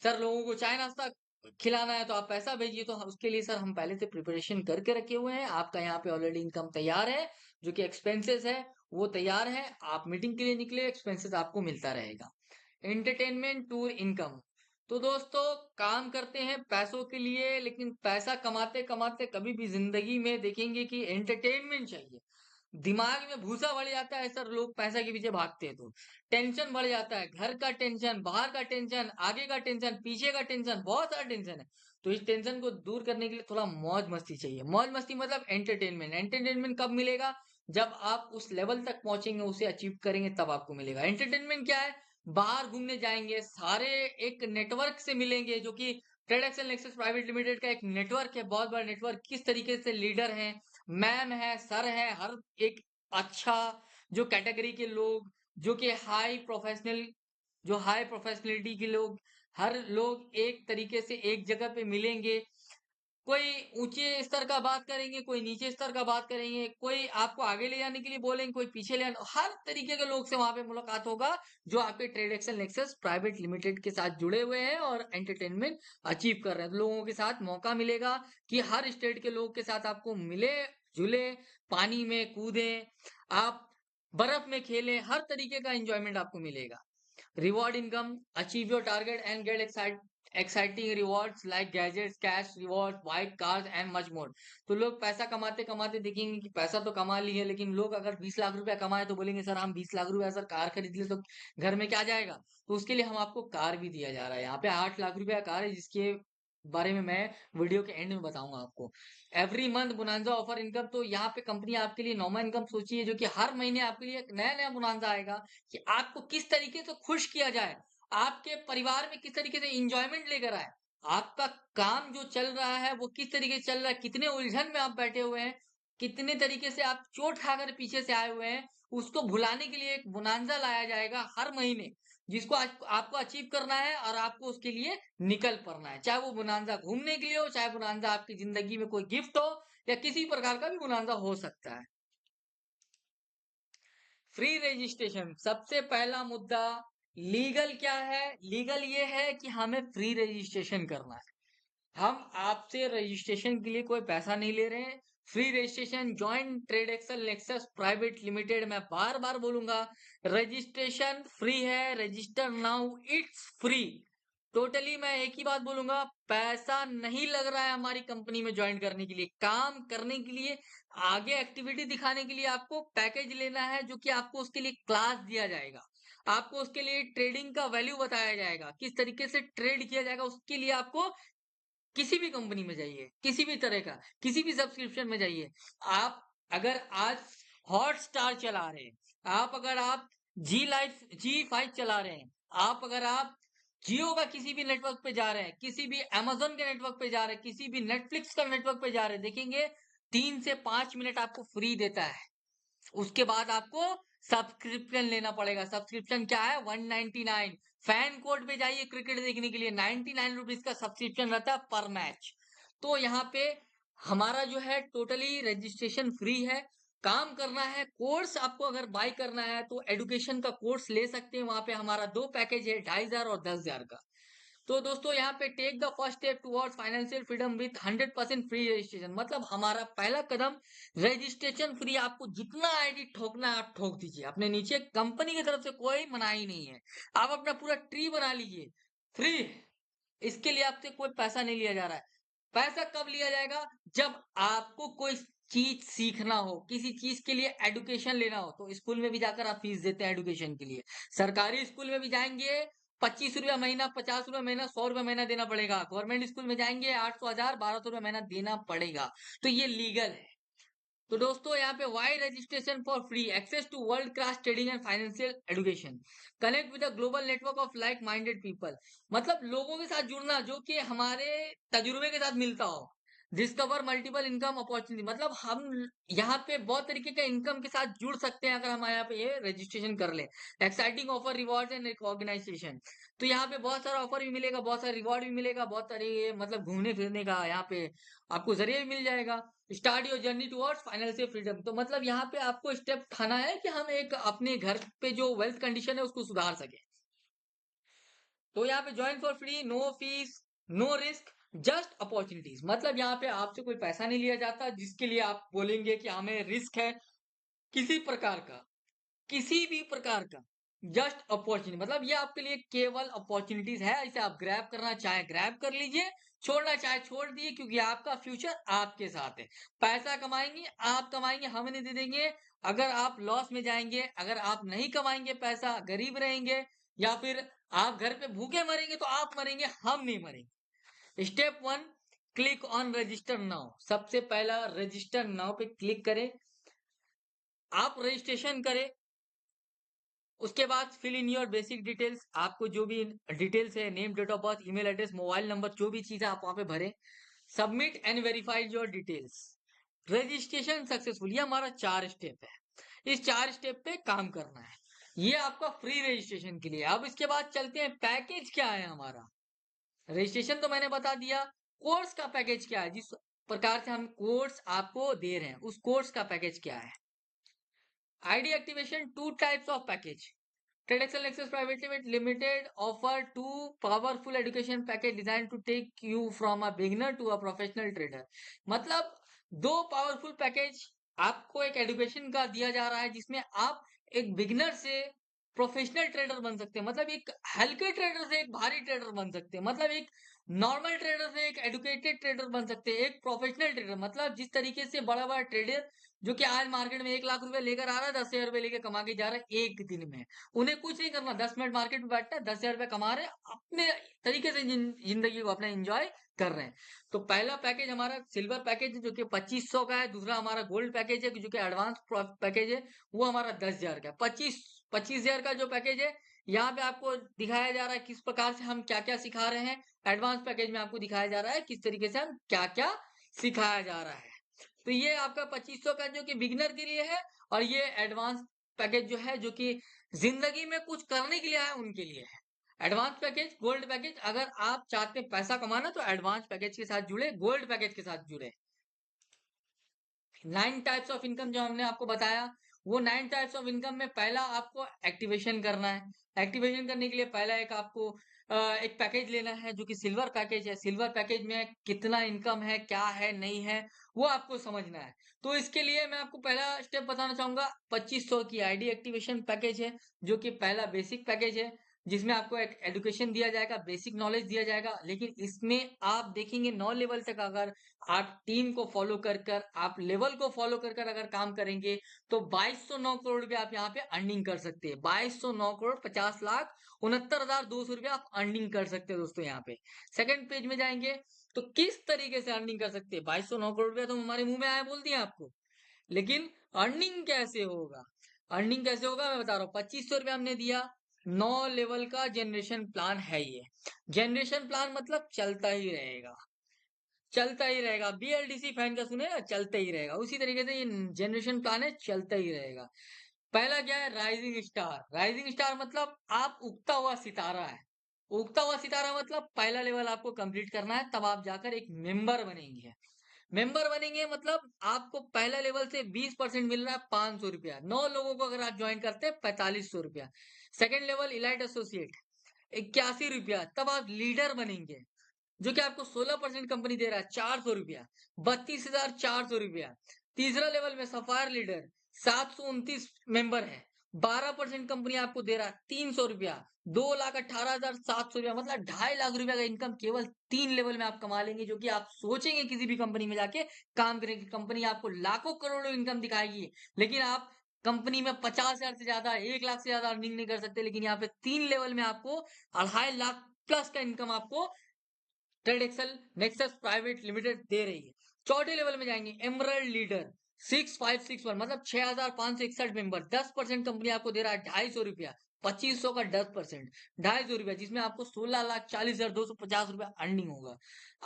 सर लोगों को चाय नाश्ता खिलाना है तो आप पैसा भेजिए। तो उसके लिए सर हम पहले से प्रिपरेशन करके रखे हुए हैं, आपका यहाँ पे ऑलरेडी इनकम तैयार है, जो कि एक्सपेंसेस है वो तैयार है, आप मीटिंग के लिए निकले एक्सपेंसेस आपको मिलता रहेगा। एंटरटेनमेंट टूर इनकम, तो दोस्तों काम करते हैं पैसों के लिए, लेकिन पैसा कमाते कमाते कभी भी जिंदगी में देखेंगे कि एंटरटेनमेंट चाहिए। दिमाग में भूसा बढ़ जाता है सर, लोग पैसा के पीछे भागते हैं तो टेंशन बढ़ जाता है, घर का टेंशन, बाहर का टेंशन, आगे का टेंशन, पीछे का टेंशन, बहुत सारा टेंशन है। तो इस टेंशन को दूर करने के लिए थोड़ा मौज मस्ती चाहिए। मौज मस्ती मतलब एंटरटेनमेंट। एंटरटेनमेंट कब मिलेगा, जब आप उस लेवल तक पहुंचेंगे, उसे अचीव करेंगे, तब आपको मिलेगा। एंटरटेनमेंट क्या है, बाहर घूमने जाएंगे, सारे एक नेटवर्क से मिलेंगे, जो कि ट्रेडक्स नेक्सस प्राइवेट लिमिटेड का एक नेटवर्क है, बहुत बड़ा नेटवर्क। किस तरीके से लीडर हैं, मैम है, सर है, हर एक अच्छा जो कैटेगरी के लोग, जो कि हाई प्रोफेशनल, जो हाई प्रोफेशनलिटी के लोग, हर लोग एक तरीके से एक जगह पे मिलेंगे। कोई ऊंचे स्तर का बात करेंगे, कोई नीचे स्तर का बात करेंगे, कोई आपको आगे ले जाने के लिए बोलेंगे, कोई पीछे ले जाने, हर तरीके के लोग से वहां पे मुलाकात होगा, जो आपके Trade Excel nexus private Limited के साथ जुड़े हुए हैं और एंटरटेनमेंट अचीव कर रहे हैं। तो लोगों के साथ मौका मिलेगा कि हर स्टेट के लोग के साथ आपको मिले जुले, पानी में कूदे, आप बर्फ में खेलें, हर तरीके का एंजॉयमेंट आपको मिलेगा। Reward income, achieve your target and gate exciting rewards like gadgets, cash reward, bike, cars and much more. तो लोग पैसा कमाते कमाते देखेंगे कि पैसा तो कमा लिए, लेकिन लोग अगर 20 लाख रुपया कमाए तो बोलेंगे सर हम 20 लाख रुपया सर कार खरीद ले तो घर में क्या जाएगा। तो उसके लिए हम आपको कार भी दिया जा रहा है। यहाँ पे 8 लाख रुपया कार है, जिसके बारे में मैं वीडियो के एंड में बताऊंगा आपको। Every month bonanza offer income, तो यहाँ पे कंपनी आपके लिए नॉर्मल इनकम सोची है, जो कि हर महीने आपके लिए एक नया नया बोनांजा आएगा कि आपको किस तरीके से खुश किया जाए, आपके परिवार में किस तरीके से इंजॉयमेंट लेकर आए, आपका काम जो चल रहा है वो किस तरीके से चल रहा है, कितने उलझन में आप बैठे हुए हैं, कितने तरीके से आप चोट खाकर पीछे से आए हुए हैं, उसको भुलाने के लिए एक बोनांजा लाया जाएगा हर महीने, जिसको आज आपको अचीव करना है और आपको उसके लिए निकल पड़ना है। चाहे वो बोनांजा घूमने के लिए हो, चाहे बोनांजा आपकी जिंदगी में कोई गिफ्ट हो, या किसी प्रकार का भी बोनांजा हो सकता है। फ्री रजिस्ट्रेशन, सबसे पहला मुद्दा लीगल क्या है? लीगल ये है कि हमें फ्री रजिस्ट्रेशन करना है। हम आपसे रजिस्ट्रेशन के लिए कोई पैसा नहीं ले रहे हैं। Free registration joint Trade Excel nexus private Limited, मैं बार बार बोलूंगा, रजिस्ट्रेशन फ्री है। Register now, it's free. Totally मैं एक ही बात बोलूंगा, पैसा नहीं लग रहा है हमारी कंपनी में ज्वाइन करने के लिए, काम करने के लिए, आगे एक्टिविटी दिखाने के लिए आपको पैकेज लेना है, जो कि आपको उसके लिए क्लास दिया जाएगा, आपको उसके लिए ट्रेडिंग का वैल्यू बताया जाएगा, किस तरीके से ट्रेड किया जाएगा। उसके लिए आपको किसी भी कंपनी में जाइए, किसी भी तरह का, किसी भी सब्सक्रिप्शन में जाइए। आप अगर आज हॉटस्टार चला रहे हैं, अगर आप जी5 चला रहे हैं, अगर आप जियो का किसी भी नेटवर्क पे जा रहे हैं, किसी भी अमेजोन के नेटवर्क पे जा रहे हैं, किसी भी नेटफ्लिक्स का नेटवर्क पे जा रहे हैं, देखेंगे 3 से 5 मिनट आपको फ्री देता है। उसके बाद आपको सब्सक्रिप्शन लेना पड़ेगा। सब्सक्रिप्शन क्या है? 199। फैन कोड पे जाइए क्रिकेट देखने के लिए, 99 रुपीज का सब्सक्रिप्शन रहता है पर मैच। तो यहाँ पे हमारा जो है टोटली रजिस्ट्रेशन फ्री है। काम करना है, कोर्स आपको अगर बाय करना है तो एडुकेशन का कोर्स ले सकते हैं। वहां पे हमारा 2 पैकेज है, 2500 और 10,000 का। तो दोस्तों यहाँ पे take the first step towards financial freedom with 100% free registration, मतलब हमारा पहला कदम रजिस्ट्रेशन फ्री। आपको जितना आईडी ठोकना है आप ठोक दीजिए, अपने नीचे कंपनी की तरफ से कोई मनाही नहीं है। आप अपना पूरा ट्री बना लीजिए, फ्री। इसके लिए आपसे कोई पैसा नहीं लिया जा रहा है। पैसा कब लिया जाएगा? जब आपको कोई चीज सीखना हो, किसी चीज के लिए एडुकेशन लेना हो। तो स्कूल में भी जाकर आप फीस देते हैं एडुकेशन के लिए, सरकारी स्कूल में भी जाएंगे 25 रुपया महीना, 50 रुपया महीना, 100 रुपया महीना देना पड़ेगा। गवर्नमेंट स्कूल में जाएंगे 800, 1000, 1200 रुपया महीना देना पड़ेगा। तो ये लीगल है। तो दोस्तों यहाँ पे why registration for free access to world class trading and financial education, connect with the global network of like minded people, मतलब लोगों के साथ जुड़ना जो कि हमारे तजुर्बे के साथ मिलता हो। डिस्कवर मल्टीपल इनकम अपॉर्चुनिटी, मतलब हम यहाँ पे बहुत तरीके के इनकम के साथ जुड़ सकते हैं अगर हम यहाँ पे ये रजिस्ट्रेशन कर ले। Exciting offer, reward and recognisation, तो यहाँ पे बहुत सारा ऑफर भी मिलेगा, बहुत सारा रिवॉर्ड भी मिलेगा, बहुत सारे मतलब घूमने फिरने का यहाँ पे आपको जरिए भी मिल जाएगा। Start your journey towards financial freedom, तो मतलब यहाँ पे आपको स्टेप उठाना है कि हम एक अपने घर पे जो वेल्थ कंडीशन है उसको सुधार सके। तो यहाँ पे join for free, no fees, no risk, just opportunities, मतलब यहाँ पे आपसे कोई पैसा नहीं लिया जाता जिसके लिए आप बोलेंगे कि हमें रिस्क है किसी प्रकार का, किसी भी प्रकार का। जस्ट अपॉर्चुनिटी, मतलब ये आपके लिए केवल अपॉर्चुनिटीज है। इसे आप ग्रैब करना चाहे ग्रैब कर लीजिए, छोड़ना चाहे छोड़ दिए, क्योंकि आपका फ्यूचर आपके साथ है। पैसा कमाएंगे आप, कमाएंगे हम नहीं दे देंगे। अगर आप लॉस में जाएंगे, अगर आप नहीं कमाएंगे पैसा, गरीब रहेंगे, या फिर आप घर पे भूखे मरेंगे, तो आप मरेंगे, हम नहीं मरेंगे। Step 1, click on register now. सबसे पहला रजिस्टर नाउ पे क्लिक करें, आप रजिस्ट्रेशन करें। उसके बाद fill in your basic details, आपको जो भी डिटेल्स है, name, date of birth, email address, mobile number, जो भी चीज है आप वहां पे भरें। Submit and verify your details. Registration successful, ये हमारा 4 स्टेप है। इस 4 स्टेप पे काम करना है। ये आपका फ्री रजिस्ट्रेशन के लिए। अब इसके बाद चलते हैं पैकेज क्या है हमारा। रजिस्ट्रेशन तो मैंने बता दिया, कोर्स का पैकेज क्या है, जिस प्रकार से हम कोर्स आपको दे रहे हैं उस कोर्स का पैकेज क्या है। ID activation, 2 types of package. TEDxl Access Private Limited offer 2 powerful education package designed to take you from a beginner to a professional trader, मतलब 2 पावरफुल पैकेज आपको एक एजुकेशन का दिया जा रहा है, जिसमें आप एक बिगिनर से प्रोफेशनल ट्रेडर बन सकते हैं, मतलब एक हल्के ट्रेडर से एक भारी ट्रेडर बन सकते हैं, मतलब एक नॉर्मल ट्रेडर से एक एडुकेटेड ट्रेडर बन सकते हैं, एक प्रोफेशनल ट्रेडर, मतलब जिस तरीके से बड़ा बड़ा ट्रेडर जो कि आज मार्केट में 1 लाख रुपए लेकर आ रहा है, 10,000 रुपए लेकर कमा के जा रहा है एक दिन में। उन्हें कुछ नहीं करना, 10 मिनट मार्केट में बैठना है, 10,000 रुपए कमा रहे हैं, अपने तरीके से जिंदगी को अपना एंजॉय कर रहे हैं। तो पहला पैकेज हमारा सिल्वर पैकेज है जो कि 2500 का है। दूसरा हमारा गोल्ड पैकेज है जो कि एडवांस पैकेज है, वो हमारा 10,000 का है। 25,000 का जो पैकेज है, यहाँ पे आपको दिखाया जा रहा है किस प्रकार से हम क्या क्या सिखा रहे हैं। एडवांस पैकेज में आपको दिखाया जा रहा है किस तरीके से हम क्या क्या सिखाया जा रहा है। तो ये आपका 2500 का जो कि बिगिनर के लिए है, और ये एडवांस पैकेज जो है, जो कि जिंदगी में कुछ करने के लिए है, उनके लिए है। एडवांस पैकेज, गोल्ड पैकेज, अगर आप चाहते हैं पैसा कमाना तो एडवांस पैकेज के साथ जुड़े, गोल्ड पैकेज के साथ जुड़े। 9 टाइप्स ऑफ इनकम जो हमने आपको बताया, वो 9 टाइप्स ऑफ इनकम में पहला आपको एक्टिवेशन करना है। एक्टिवेशन करने के लिए पहला एक आपको एक पैकेज लेना है, जो कि सिल्वर पैकेज है। सिल्वर पैकेज में कितना इनकम है, क्या है, नहीं है, वो आपको समझना है। तो इसके लिए मैं आपको पहला स्टेप बताना चाहूंगा। 2500 की आईडी एक्टिवेशन पैकेज है, जो कि पहला बेसिक पैकेज है, जिसमें आपको एक एजुकेशन दिया जाएगा, बेसिक नॉलेज दिया जाएगा। लेकिन इसमें आप देखेंगे 9 लेवल तक अगर आप टीम को फॉलो कर कर, आप लेवल को फॉलो कर कर अगर काम करेंगे, तो 2209 करोड़ रुपए आप यहाँ पे अर्निंग कर सकते हैं। 2209 करोड़ 50,69,200 रुपए आप अर्निंग कर सकते हैं दोस्तों। यहाँ पे सेकंड पेज में जाएंगे तो किस तरीके से अर्निंग कर सकते हैं। 2209 करोड़ रुपया तो हमारे मुंह में आया, बोल दिया आपको, लेकिन अर्निंग कैसे होगा, अर्निंग कैसे होगा मैं बता रहा हूँ। 2500 रुपया हमने दिया, 9 लेवल का जनरेशन प्लान है ये। जनरेशन प्लान मतलब चलता ही रहेगा, चलता ही रहेगा। बीएलडीसी फैन का सुने ना, चलता ही रहेगा। उसी तरीके से ये जनरेशन प्लान है, चलता ही रहेगा। पहला क्या है, राइजिंग स्टार। राइजिंग स्टार मतलब आप उगता हुआ सितारा है। उगता हुआ सितारा मतलब पहला लेवल आपको कंप्लीट करना है, तब आप जाकर एक मेंबर बनेंगे। मेंबर बनेंगे मतलब आपको पहला लेवल से 20% मिल रहा है, 500 रुपया। 9 लोगों को अगर आप ज्वाइन करते हैं, 4500 रुपया। सेकेंड लेवल इलाइट एसोसिएट, 81 रुपया, तब आप लीडर बनेंगे, जो कि आपको 16% कंपनी दे रहा है, 400 रुपया, 32,400 रुपया। तीसरा लेवल में सफायर लीडर, 729 मेंबर है, 12% कंपनी आपको दे रहा है, 300 रुपया, 2,18,700 रुपया, मतलब 2.5 लाख रुपया का इनकम केवल 3 लेवल में आप कमा लेंगे। जो कि आप सोचेंगे किसी भी कंपनी में जाके काम करेंगे, कंपनी आपको लाखों करोड़ों इनकम दिखाएगी, लेकिन आप कंपनी में 50,000 से ज्यादा, 1 लाख से ज्यादा अर्निंग नहीं कर सकते। लेकिन यहाँ पे 3 लेवल में आपको 2.5 लाख प्लस का इनकम आपको trade Excel nexus private limited दे रही है। चौथे लेवल में जाएंगे, एमरल्ड लीडर, 6561, मतलब 6,561 मेंबर, 10% कंपनी आपको दे रहा है, 250 रुपया, 2500 का 10%, 250 रुपया, जिसमें आपको 16,40,250 रुपया अर्निंग होगा।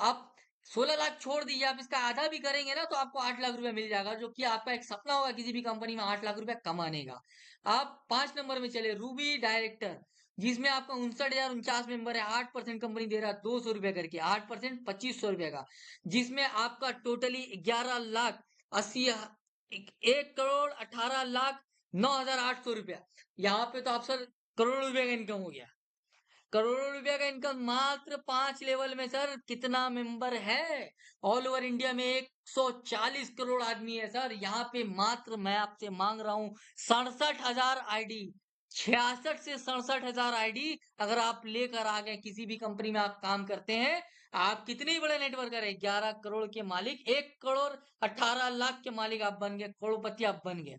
आप 16 लाख छोड़ दीजिए, आप इसका आधा भी करेंगे ना, तो आपको 8 लाख रुपया मिल जाएगा, जो कि आपका एक सपना होगा किसी भी कंपनी में 8 लाख रुपया कमाने का। आप 5 नंबर में चले, रूबी डायरेक्टर, जिसमें आपका 59,049 मेंबर है, 8% कंपनी दे रहा है, 200 रुपया करके, 8% 2500 रुपया का, जिसमें आपका टोटली 11,80,000, 1,18,09,800 रुपया। यहाँ पे तो आप सर करोड़ों रुपए का इनकम हो गया। करोड़ों रुपया का इनकम मात्र 5 लेवल में। सर कितना मेंबर है, ऑल ओवर इंडिया में 140 करोड़ आदमी है सर। यहाँ पे मात्र मैं आपसे मांग रहा हूँ 67,000 आईडी, 66 से 67,000 आईडी अगर आप लेकर आ गए, किसी भी कंपनी में आप काम करते हैं, आप कितने ही बड़े नेटवर्कर है, 11 करोड़ के मालिक, 1,18 लाख के मालिक आप बन गए, करोड़पति आप बन गए।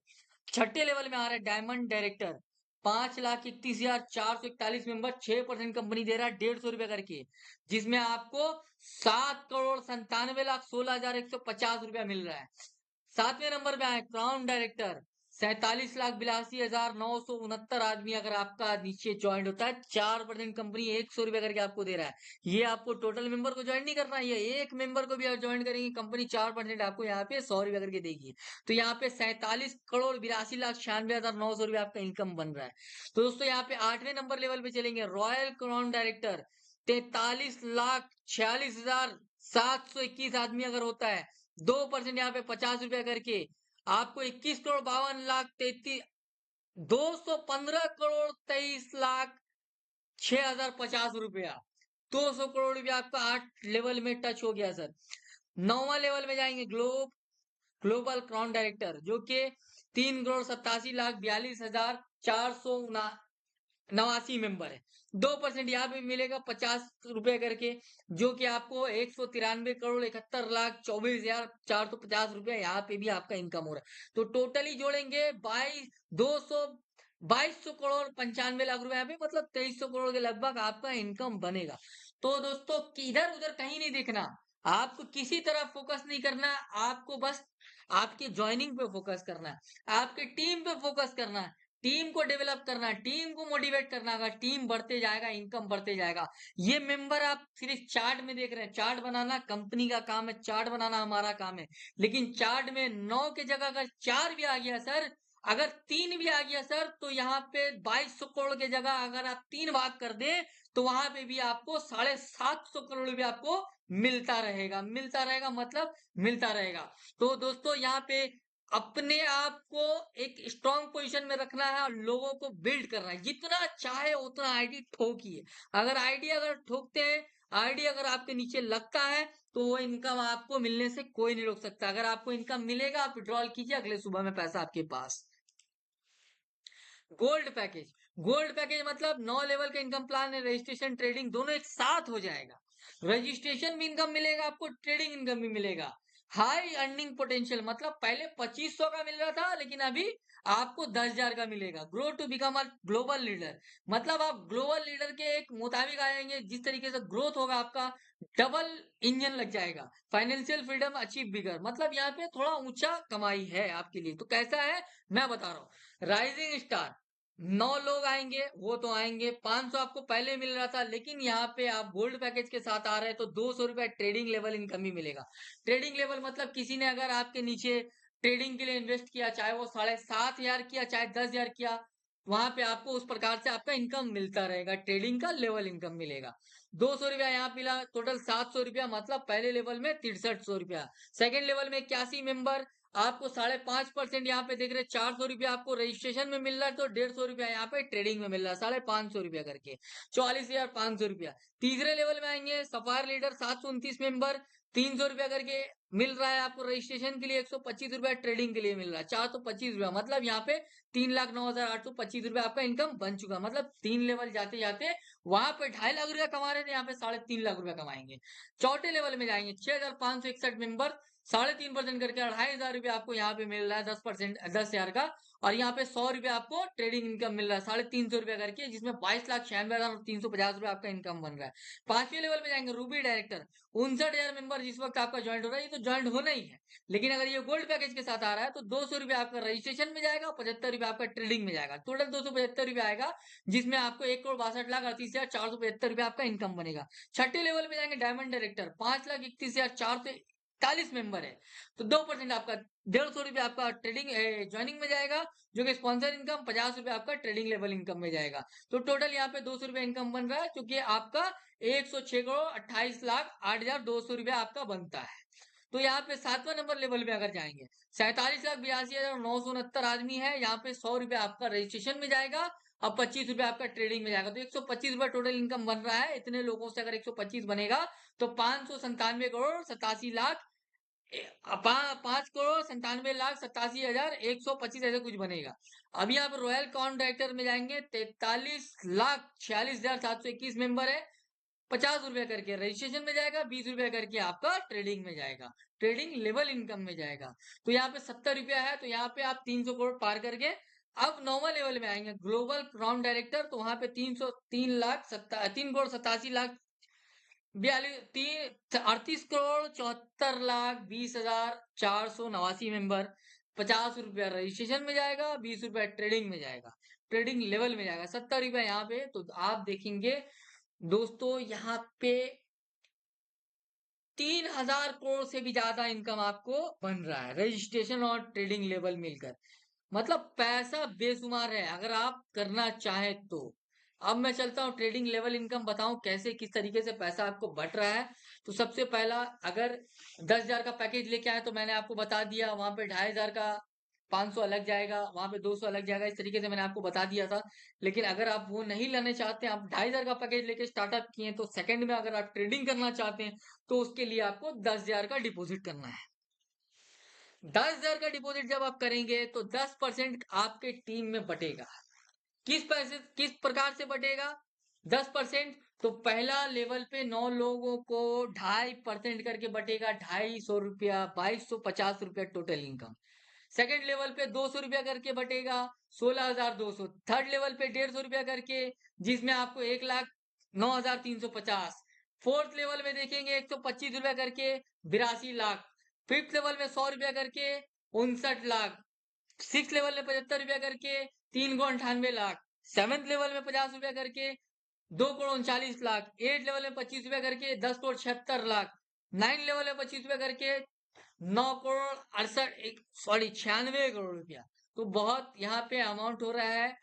छठे लेवल में आ रहा है डायमंड डायरेक्टर, 5,31,441 मेंबर, 6% कंपनी दे रहा है, 150 रुपया करके, जिसमें आपको 7,97,16,150 रुपया मिल रहा है। 7वें नंबर पे आए क्राउन डायरेक्टर, 47,82,969 आदमी अगर आपका नीचे ज्वाइन होता है, 4% कंपनी 100 रुपया करके आपको दे रहा है। ये आपको टोटल मेंबर को ज्वाइन नहीं करना है, ये एक मेंबर को भी आप ज्वाइन करेंगे, कंपनी 4% आपको यहाँ पे 100 रुपया करके देगी। तो यहाँ पे 47,82,96,900 आपका इनकम बन रहा है। तो दोस्तों यहाँ पे 8वें नंबर लेवल पे चलेंगे, रॉयल क्राउन डायरेक्टर, 43,46,721 आदमी अगर होता है, 2% यहाँ पे 50 रुपया करके, आपको 21,52,33,, 215,23,06,050 रुपया, 200 करोड़ रुपया आपका 8 लेवल में टच हो गया सर। 9वां लेवल में जाएंगे, ग्लोबल क्राउन डायरेक्टर, जो कि 3,87,42,489 मेंबर है, 2% यहाँ पे मिलेगा 50 रुपए करके, जो कि आपको 193,71,24,450 रुपया यहाँ पे भी आपका इनकम हो रहा है। तो टोटली जोड़ेंगे 22,200 करोड़ 95 लाख रुपए यहाँ पे, मतलब 2300 करोड़ के लगभग आपका इनकम बनेगा। तो दोस्तों इधर उधर कहीं नहीं देखना, आपको किसी तरफ फोकस नहीं करना, आपको बस आपकी ज्वाइनिंग पे फोकस करना है, आपकी टीम पे फोकस करना है, टीम को डेवलप करना, टीम को मोटिवेट करना। अगर टीम बढ़ते जाएगा, इनकम बढ़ते जाएगा। ये मेंबर आप सिर्फ चार्ट में देख रहे हैं, चार्ट बनाना कंपनी का काम है, चार्ट बनाना हमारा काम है। लेकिन चार्ट में 9 की जगह अगर 4 भी आ गया सर, अगर 3 भी आ गया सर, तो यहाँ पे 2200 करोड़ की जगह अगर आप 3 भाग कर दें, तो वहां पे भी आपको 750 करोड़ भी आपको मिलता रहेगा, मिलता रहेगा, मतलब मिलता रहेगा। तो दोस्तों यहाँ पे अपने आप को एक स्ट्रांग पोजीशन में रखना है और लोगों को बिल्ड करना है। जितना चाहे उतना आईडी ठोकिए। अगर ठोकते हैं, आईडी अगर आपके नीचे लगता है, तो वो इनकम आपको मिलने से कोई नहीं रोक सकता। अगर आपको इनकम मिलेगा, आप विड्रॉल कीजिए, अगले सुबह में पैसा आपके पास। गोल्ड पैकेज, गोल्ड पैकेज मतलब 9 लेवल का इनकम प्लान है, रजिस्ट्रेशन ट्रेडिंग दोनों एक साथ हो जाएगा। रजिस्ट्रेशन भी इनकम मिलेगा आपको, ट्रेडिंग इनकम भी मिलेगा। हाई अर्निंग पोटेंशियल मतलब पहले 2500 का मिल रहा था, लेकिन अभी आपको 10,000 का मिलेगा। Grow to become a global leader मतलब आप ग्लोबल लीडर के एक मुताबिक आएंगे। जिस तरीके से ग्रोथ होगा आपका, डबल इंजन लग जाएगा। फाइनेंशियल फ्रीडम अचीव बिगर मतलब यहाँ पे थोड़ा ऊंचा कमाई है आपके लिए। तो कैसा है मैं बता रहा हूँ। राइजिंग स्टार 9 लोग आएंगे, वो तो आएंगे। 500 आपको पहले मिल रहा था, लेकिन यहाँ पे आप गोल्ड पैकेज के साथ आ रहे हैं तो 200 रुपया ट्रेडिंग लेवल इनकम ही मिलेगा। ट्रेडिंग लेवल मतलब किसी ने अगर आपके नीचे ट्रेडिंग के लिए इन्वेस्ट किया, चाहे वो 7,500 किया, चाहे 10,000 किया, वहां पे आपको उस प्रकार से आपका इनकम मिलता रहेगा, ट्रेडिंग का लेवल इनकम मिलेगा। 200 रुपया यहाँ मिला, टोटल 700 रुपया मतलब पहले लेवल में 6300 रुपया। सेकेंड लेवल में 81 मेंबर, आपको 5.5% यहाँ पे देख रहे 400 रुपया आपको रजिस्ट्रेशन में मिल रहा है, तो 150 रुपया यहाँ पे ट्रेडिंग में मिल रहा है, 550 रुपया करके 44,500 रुपया। तीसरे लेवल में आएंगे सफायर लीडर 729 मेंबर, 300 रुपया करके मिल रहा है आपको रजिस्ट्रेशन के लिए, 125 रुपया ट्रेडिंग के लिए मिल रहा है, 425 रुपया। मतलब यहाँ पे 3,09,825 रुपया आपका इनकम बन चुका। मतलब 3 लेवल जाते जाते वहां पे 2.5 लाख रुपया कमा रहे थे, यहाँ पे 3.5 लाख रुपया कमाएंगे। चौथे लेवल में जाएंगे 6,561 मेंबर, 3.5% करके 2,500 रुपया आपको यहाँ पे मिल रहा है, 10%, 10,000 का। और यहाँ पे 100 रुपया आपको ट्रेडिंग इनकम मिल रहा है, 350 रुपया करके, जिसमें 22,96,350 रुपया आपका इनकम बन रहा है। पांचवें लेवल में जाएंगे रूबी डायरेक्टर, 59,000 मेंबर जिस वक्त आपका ज्वाइंट हो रहा है, ये तो ज्वाइंट होना ही है। लेकिन अगर ये गोल्ड पैकेज के साथ आ रहा है, तो 200 रुपया आपका रजिस्ट्रेशन में जाएगा, 75 रुपया आपका ट्रेडिंग में जाएगा, टोटल 275 रुपया आएगा, जिसमें आपको 1,62,38,475 रुपया आपका इनकम बनेगा। छठे लेवल में जाएंगे डायमंड डायरेक्टर, 5,31,441 मेंबर है, तो 2% आपका 150 रुपया आपका ट्रेडिंग ज्वाइनिंग में जाएगा, जो कि स्पॉन्सर इनकम, 50 रुपया आपका ट्रेडिंग लेवल इनकम में जाएगा। तो टोटल यहाँ पे 200 रुपया इनकम बन रहा है, क्योंकि आपका 106,28,08,200 रुपया आपका बनता है। तो यहाँ पे 7वां नंबर लेवल में अगर जाएंगे, 47,82,969 आदमी है, यहाँ पे 100 रुपया आपका रजिस्ट्रेशन में जाएगा और 25 रुपया आपका ट्रेडिंग में जाएगा, तो 125 रुपया टोटल इनकम बन रहा है। इतने लोगों से अगर 125 बनेगा, तो 597,97,87 लाख 5,97,97,87,125 ऐसे कुछ बनेगा। अभी आप रॉयल काउंट डायरेक्टर में जाएंगे, 43,46,721 मेंबर है, 50 रुपया करके रजिस्ट्रेशन में जाएगा, 20 रुपया करके आपका ट्रेडिंग में जाएगा, ट्रेडिंग लेवल इनकम में जाएगा। तो यहाँ पे 70 रुपया है, तो यहाँ पे आप 300 करोड़ पार करके अब नॉर्मल लेवल में आएंगे, ग्लोबल क्राउन डायरेक्टर, तो वहां पे 3 करोड़ 87 लाख 38 करोड़ 74 लाख 20,489 मेंबर, 50 रुपया रजिस्ट्रेशन में जाएगा, 20 रुपया ट्रेडिंग में जाएगा, ट्रेडिंग लेवल में जाएगा, 70 रुपया यहाँ पे। तो आप देखेंगे दोस्तों, यहाँ पे 3,000 करोड़ से भी ज्यादा इनकम आपको बन रहा है, रजिस्ट्रेशन और ट्रेडिंग लेवल मिलकर। मतलब पैसा बेशुमार है अगर आप करना चाहें तो। अब मैं चलता हूँ ट्रेडिंग लेवल इनकम बताऊं कैसे, किस तरीके से पैसा आपको बट रहा है। तो सबसे पहला, अगर 10,000 का पैकेज लेके आए, तो मैंने आपको बता दिया वहां पे 2,500 का 500 अलग जाएगा, वहां पे 200 अलग जाएगा, इस तरीके से मैंने आपको बता दिया था। लेकिन अगर आप वो नहीं लेने चाहते, आप 2,500 का पैकेज लेके स्टार्टअप किए, तो सेकंड में अगर आप ट्रेडिंग करना चाहते हैं, तो उसके लिए आपको 10,000 का डिपॉजिट करना है। 10,000 का डिपॉजिट जब आप करेंगे, तो 10% आपके टीम में बटेगा। किस प्रकार से बटेगा 10%? तो पहला लेवल पे 9 लोगों को 2.5% करके बटेगा, 250 रुपया, 2,250 रुपया टोटल इनकम। सेकंड लेवल पे 200 रुपया करके बटेगा, 16,200। थर्ड लेवल पे 150 रुपया करके, जिसमें आपको 1,09,350। फोर्थ लेवल में देखेंगे 125 रुपया करके, 82 लाख। फिफ्थ लेवल में 100 रुपया करके, 59 लाख। सिक्स लेवल में 75 रुपया करके, 3,98,00,000। 7th लेवल में 50 रुपया करके 2,39,00,000। 8 लेवल में 25 रुपया करके 10,76,00,000। 9 लेवल में 25 रुपया करके 96,96 करोड़ रुपया। तो बहुत यहाँ पे अमाउंट हो रहा है।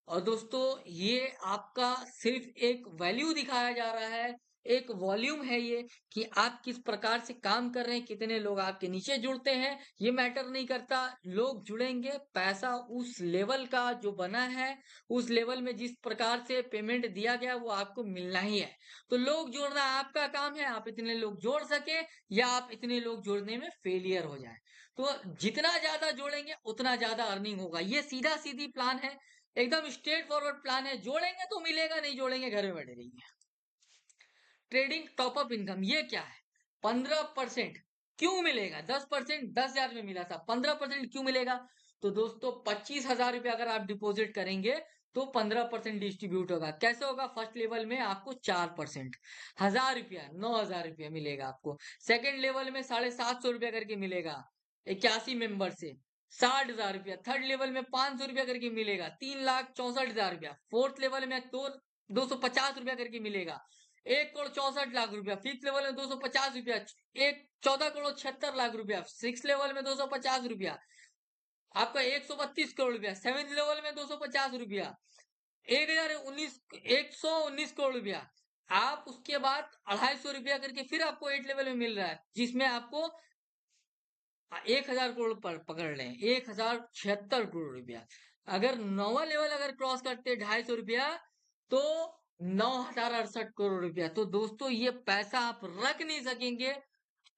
और दोस्तों ये आपका सिर्फ एक वैल्यू दिखाया जा रहा है, एक वॉल्यूम है ये, कि आप किस प्रकार से काम कर रहे हैं, कितने लोग आपके नीचे जुड़ते हैं, ये मैटर नहीं करता। लोग जुड़ेंगे, पैसा उस लेवल का जो बना है, उस लेवल में जिस प्रकार से पेमेंट दिया गया वो आपको मिलना ही है। तो लोग जोड़ना आपका काम है, आप इतने लोग जोड़ सके या आप इतने लोग जोड़ने में फेलियर हो जाए। तो जितना ज्यादा जोड़ेंगे उतना ज्यादा अर्निंग होगा। ये सीधा सीधी प्लान है, एकदम स्ट्रेट फॉरवर्ड प्लान है। जोड़ेंगे तो मिलेगा, नहीं जोड़ेंगे घर में बैठे रहिए। ट्रेडिंग टॉपअप इनकम ये क्या है? 15% क्यों मिलेगा? 10% 10,000 में मिला था, 15% क्यों मिलेगा? तो दोस्तों 25,000 रुपया अगर आप डिपॉजिट करेंगे तो 15% डिस्ट्रीब्यूट होगा। कैसे होगा? फर्स्ट लेवल में आपको 4%, 1,000 रुपया, 9,000 रुपया मिलेगा आपको। सेकंड लेवल में 750 रुपया करके मिलेगा 81 मेंबर से, 60,000 रुपया। थर्ड लेवल में 500 रुपया करके मिलेगा, 3,64,000 रुपया। फोर्थ लेवल में तो 250 रुपया करके मिलेगा, 1,64,00,000 रुपया। फिफ्थ लेवल में 250 रुपया, 14,76,00,000 रुपया। सिक्स लेवल में 250 रुपया, आपका 132 करोड़ रुपया। सेवेंथ लेवल में 250 रुपया, 119 करोड़ रुपया। आप उसके बाद 250 रुपया करके फिर आपको 8 लेवल में मिल रहा है, जिसमें आपको 1,000 करोड़ पर पकड़ लें, 1,076 करोड़ रुपया। अगर नौवा लेवल अगर क्रॉस करते 250 रुपया तो 9,068 करोड़ रुपया। तो दोस्तों ये पैसा आप रख नहीं सकेंगे।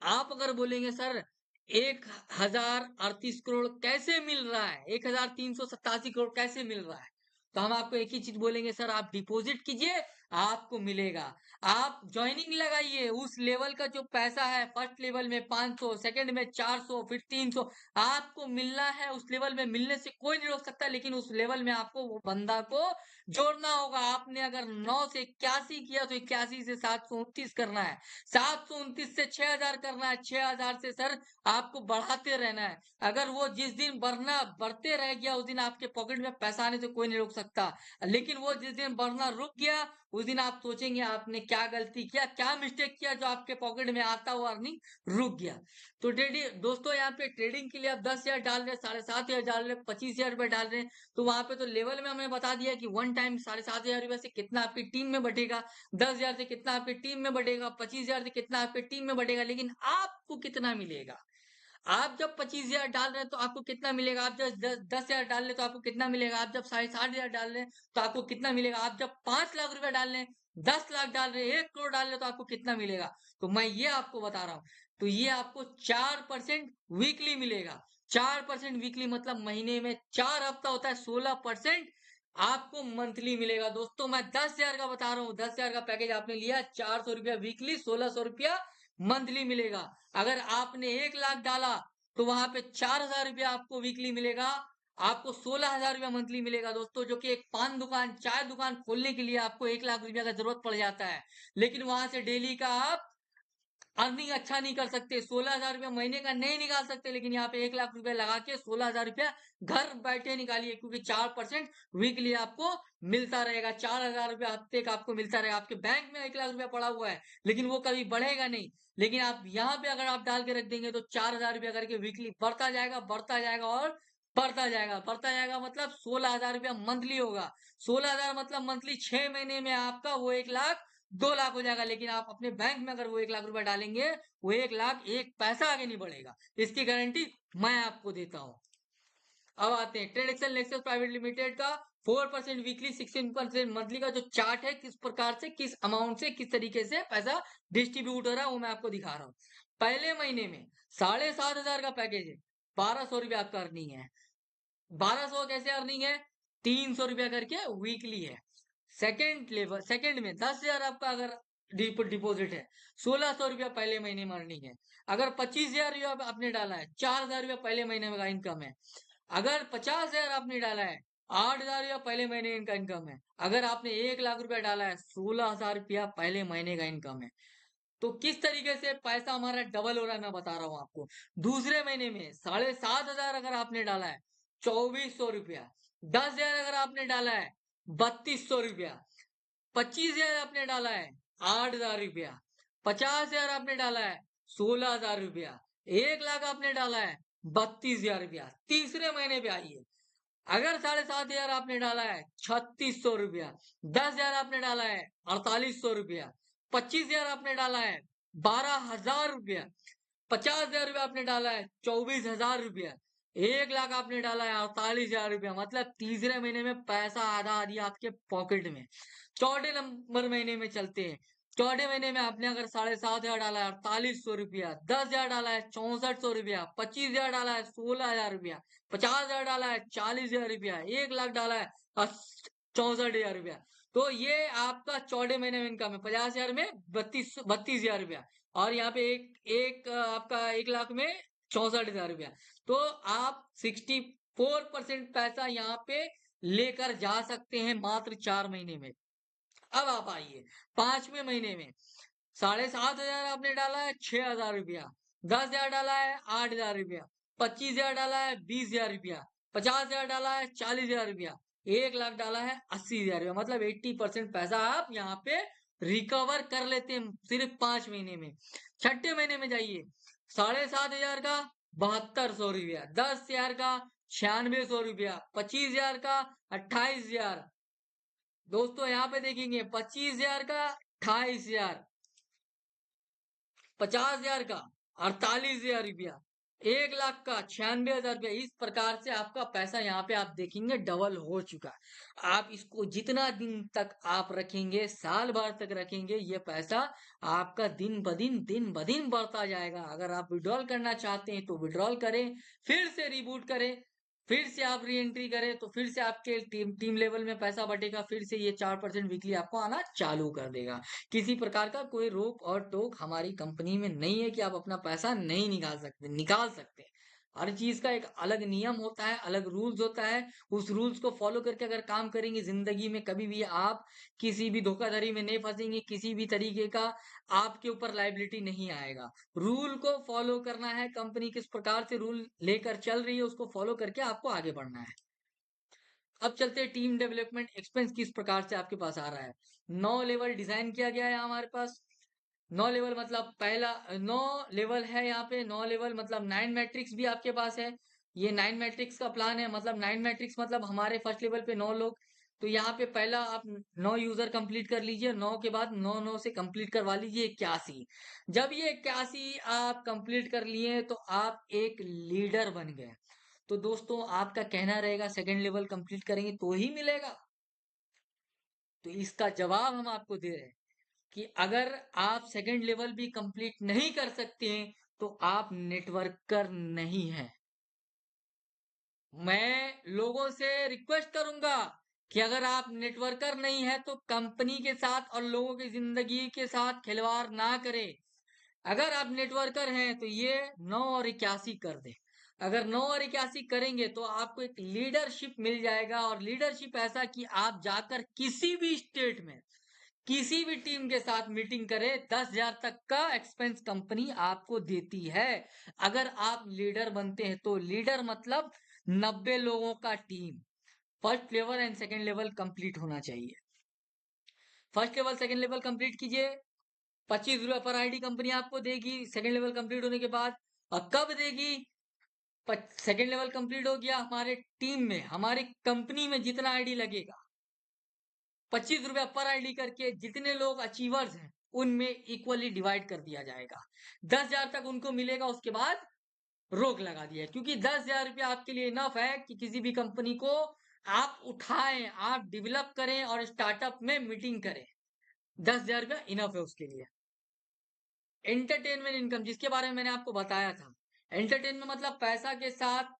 आप अगर बोलेंगे सर 1,038 करोड़ कैसे मिल रहा है, 1,387 करोड़ कैसे मिल रहा है, तो हम आपको एक ही चीज बोलेंगे, सर आप डिपॉजिट कीजिए, आपको मिलेगा। आप ज्वाइनिंग लगाइए, उस लेवल का जो पैसा है, फर्स्ट लेवल में 500, सेकंड में 400, फिर 300, आपको मिलना है। उस लेवल में मिलने से कोई नहीं रोक सकता, लेकिन उस लेवल में आपको वो बंदा को जोड़ना होगा। आपने अगर 9 से 81 किया तो 81 से 729 करना है, 729 से 6,000 करना है, 6,000 से सर आपको बढ़ाते रहना है। अगर वो जिस दिन बढ़ना बढ़ते रह गया उस दिन आपके पॉकेट में पैसा आने से कोई नहीं रोक सकता, लेकिन वो जिस दिन बढ़ना रुक गया उस दिन आप सोचेंगे आपने क्या गलती किया, क्या मिस्टेक किया, जो आपके पॉकेट में आता हुआ अर्निंग रुक गया। तो ट्रेडिंग दोस्तों, यहाँ पे ट्रेडिंग के लिए आप 10,000 डाल रहे, 7,500 डाल रहे, 25,000 रुपए डाल रहे हैं, तो वहां पे तो लेवल में हमने बता दिया कि वन टाइम 7,500 रुपए से कितना आपकी टीम में बटेगा, 10,000 से कितना आपकी टीम में बढ़ेगा, 25,000 से कितना आपकी टीम में बढ़ेगा, लेकिन आपको कितना मिलेगा? आप जब 25,000 डाल रहे हैं तो आपको कितना मिलेगा? आप जब 10,000 डाल रहे हैं तो आपको कितना मिलेगा? आप जब 60,500 डाल रहे हैं तो आपको कितना मिलेगा? आप जब 5 लाख रुपया डाल रहे हैं, 10 लाख डाल रहे हैं, 1 करोड़ डाल रहे हैं, तो आपको कितना मिलेगा? तो मैं ये आपको बता रहा हूं। तो ये आपको 4% वीकली मिलेगा। 4% वीकली मतलब महीने में 4 हफ्ता होता है, 16% आपको मंथली मिलेगा। दोस्तों मैं 10,000 का बता रहा हूँ, 10,000 का पैकेज आपने लिया, 400 रुपया वीकली, 1,600 रुपया मंथली मिलेगा। अगर आपने 1 लाख डाला तो वहां पे 4,000 रुपया आपको वीकली मिलेगा, आपको 16,000 रुपया मंथली मिलेगा। दोस्तों जो कि एक पान दुकान, चाय दुकान खोलने के लिए आपको 1 लाख रुपया का जरूरत पड़ जाता है, लेकिन वहां से डेली का आप अर्निंग अच्छा नहीं कर सकते, 16,000 रुपया महीने का नहीं निकाल सकते, लेकिन यहाँ पे 1 लाख रुपया लगा के 16,000 रुपया घर बैठे निकालिए, क्योंकि 4% वीकली आपको मिलता रहेगा। 4,000 रुपया हफ्ते का आपको मिलता रहेगा। आपके बैंक में 1 लाख रुपया पड़ा हुआ है, लेकिन वो कभी बढ़ेगा नहीं, लेकिन आप यहाँ पे अगर आप डाल के रख देंगे तो 4,000 रुपया करके वीकली बढ़ता जाएगा, बढ़ता जाएगा और बढ़ता जाएगा। बढ़ता जाएगा मतलब 16,000 रुपया मंथली होगा। 16,000 मतलब मंथली 6 महीने में आपका वो 1 लाख 2 लाख हो जाएगा। लेकिन आप अपने बैंक में अगर वो 1 लाख रुपया डालेंगे, वो 1 लाख एक पैसा आगे नहीं बढ़ेगा, इसकी गारंटी मैं आपको देता हूं। अब आते हैं Trade Excel nexus private Limited का 4% वीकली, 16% मंथली का जो चार्ट है, किस प्रकार से, किस अमाउंट से, किस तरीके से पैसा डिस्ट्रीब्यूट हो रहा है, वो मैं आपको दिखा रहा हूँ। पहले महीने में 7,500 का पैकेज है, 1,200 रुपया आपका अर्निंग है। 1,200 कैसे अर्निंग है? 300 रुपया करके वीकली है। सेकंड लेवल, सेकंड में 10,000 आपका अगर डिपॉजिट है, 1,600 रुपया पहले महीने में अर्निंग है। अगर 25,000 रुपया आपने डाला है, 4,000 रुपया पहले महीने में का इनकम है। अगर 50,000 आपने डाला है, 8,000 रुपया पहले महीने का इनकम है। अगर आपने 1 लाख रुपया डाला है, 16,000 रुपया पहले महीने का इनकम है। तो किस तरीके से पैसा हमारा डबल हो रहा है मैं बता रहा हूं आपको। दूसरे महीने में 7,500 अगर आपने डाला है, 2,400 रुपया, 10,000 अगर आपने डाला है 3200 रुपया। 25,000 आपने डाला है 8,000 रुपया। 50,000 आपने डाला है 16,000 रुपया। 1 लाख आपने डाला है 32,000 रुपया। तीसरे महीने पे आइए, अगर 7,500 आपने डाला है 3,600 रुपया। 10,000 आपने डाला है 4,800 रुपया। 25,000 आपने डाला है 12,000 रुपया। 50,000 रुपया आपने डाला है 24,000 रुपया। 1 लाख आपने डाला है 48,000 रुपया। मतलब तीसरे महीने में पैसा आधा आ दिया आपके पॉकेट में। चौथे नंबर महीने में चलते हैं। चौथे महीने में आपने अगर 7,500 डाला है 4,800 रुपया। 10,000 डाला है 6400 रुपया। 25,000 डाला है 16,000 रुपया। 50,000 डाला है 40,000 रुपया। 1 लाख डाला है 64,000 रुपया। तो ये आपका चौथे महीने में इनकम है। 50,000 में 32,000 रुपया। और यहाँ पे आपका 1 लाख में 64,000 रुपया। तो आप 64% पैसा यहाँ पे लेकर जा सकते हैं मात्र 4 महीने में। अब आप आइए 5वें महीने में। 7,500 आपने डाला है 6,000 रुपया। 10,000 डाला है 8,000 रुपया। 25,000 डाला है 20,000 रुपया। 50,000 डाला है 40,000 रुपया। 1 लाख डाला है 80,000 रुपया। मतलब 80% पैसा आप यहाँ पे रिकवर कर लेते हैं सिर्फ 5 महीने में। छठे महीने में जाइए, 7,500 का 7,200 रुपया। 10,000 का 9,600 रुपया। 25,000 का 28,000। दोस्तों यहाँ पे देखेंगे 25,000 का 28,000। 50,000 का 48,000 रुपया। 1 लाख का 96,000 रुपया। इस प्रकार से आपका पैसा यहाँ पे आप देखेंगे डबल हो चुका है। आप इसको जितना दिन तक आप रखेंगे, साल भर तक रखेंगे, ये पैसा आपका दिन ब दिन बढ़ता जाएगा। अगर आप विड्रॉल करना चाहते हैं तो विड्रॉल करें, फिर से रिबूट करें, फिर से आप री एंट्री करें, तो फिर से आपके टीम लेवल में पैसा बढ़ेगा। फिर से ये 4% वीकली आपको आना चालू कर देगा। किसी प्रकार का कोई रोक और टोक हमारी कंपनी में नहीं है कि आप अपना पैसा नहीं निकाल सकते। निकाल सकते हैं। हर चीज का एक अलग नियम होता है, अलग रूल्स होता है। उस रूल्स को फॉलो करके अगर काम करेंगे, जिंदगी में कभी भी आप किसी भी धोखाधड़ी में नहीं फंसेंगे। किसी भी तरीके का आपके ऊपर लाइबिलिटी नहीं आएगा। रूल को फॉलो करना है। कंपनी किस प्रकार से रूल लेकर चल रही है उसको फॉलो करके आपको आगे बढ़ना है। अब चलते हैं टीम डेवलपमेंट एक्सपेंस किस प्रकार से आपके पास आ रहा है। 9 लेवल डिजाइन किया गया है हमारे पास। 9 लेवल मतलब पहला 9 लेवल है यहाँ पे। 9 लेवल मतलब 9 मैट्रिक्स भी आपके पास है। ये 9 मैट्रिक्स का प्लान है। मतलब 9 मैट्रिक्स मतलब हमारे फर्स्ट लेवल पे 9 लोग। तो यहाँ पे पहला आप 9 यूजर कंप्लीट कर लीजिए। 9 के बाद 9 9 से कंप्लीट करवा लीजिए 81। जब ये 81 आप कंप्लीट कर लिए तो आप एक लीडर बन गए। तो दोस्तों आपका कहना रहेगा सेकंड लेवल कंप्लीट करेंगे तो ही मिलेगा। तो इसका जवाब हम आपको दे रहे हैं कि अगर आप सेकंड लेवल भी कंप्लीट नहीं कर सकते हैं तो आप नेटवर्कर नहीं हैं। मैं लोगों से रिक्वेस्ट करूंगा कि अगर आप नेटवर्कर नहीं है तो कंपनी के साथ और लोगों की जिंदगी के साथ खिलवाड़ ना करें। अगर आप नेटवर्कर हैं तो ये 9 और 81 कर दे। अगर 9 और 81 करेंगे तो आपको एक लीडरशिप मिल जाएगा। और लीडरशिप ऐसा कि आप जाकर किसी भी स्टेट में किसी भी टीम के साथ मीटिंग करें, 10,000 तक का एक्सपेंस कंपनी आपको देती है। अगर आप लीडर बनते हैं तो लीडर मतलब 90 लोगों का team. First level and second level complete होना चाहिए। First level second level complete कीजिए, 25 रुपया पर आईडी कंपनी आपको देगी सेकेंड लेवल कंप्लीट होने के बाद। और कब देगी? सेकेंड लेवल कंप्लीट हो गया, हमारे टीम में हमारी कंपनी में जितना आईडी लगेगा 25 रुपया पर आईडी करके जितने लोग अचीवर्स हैं उनमें इक्वली डिवाइड कर दिया जाएगा। 10,000 तक उनको मिलेगा, उसके बाद रोक लगा दिया है। क्योंकि 10,000 रुपया आपके लिए इनफ है कि किसी भी कंपनी को आप उठाएं, आप डेवलप करें और स्टार्टअप में मीटिंग करें। 10,000 रुपया इनफ है उसके लिए। एंटरटेनमेंट इनकम जिसके बारे में मैंने आपको बताया था। एंटरटेनमेंट मतलब पैसा के साथ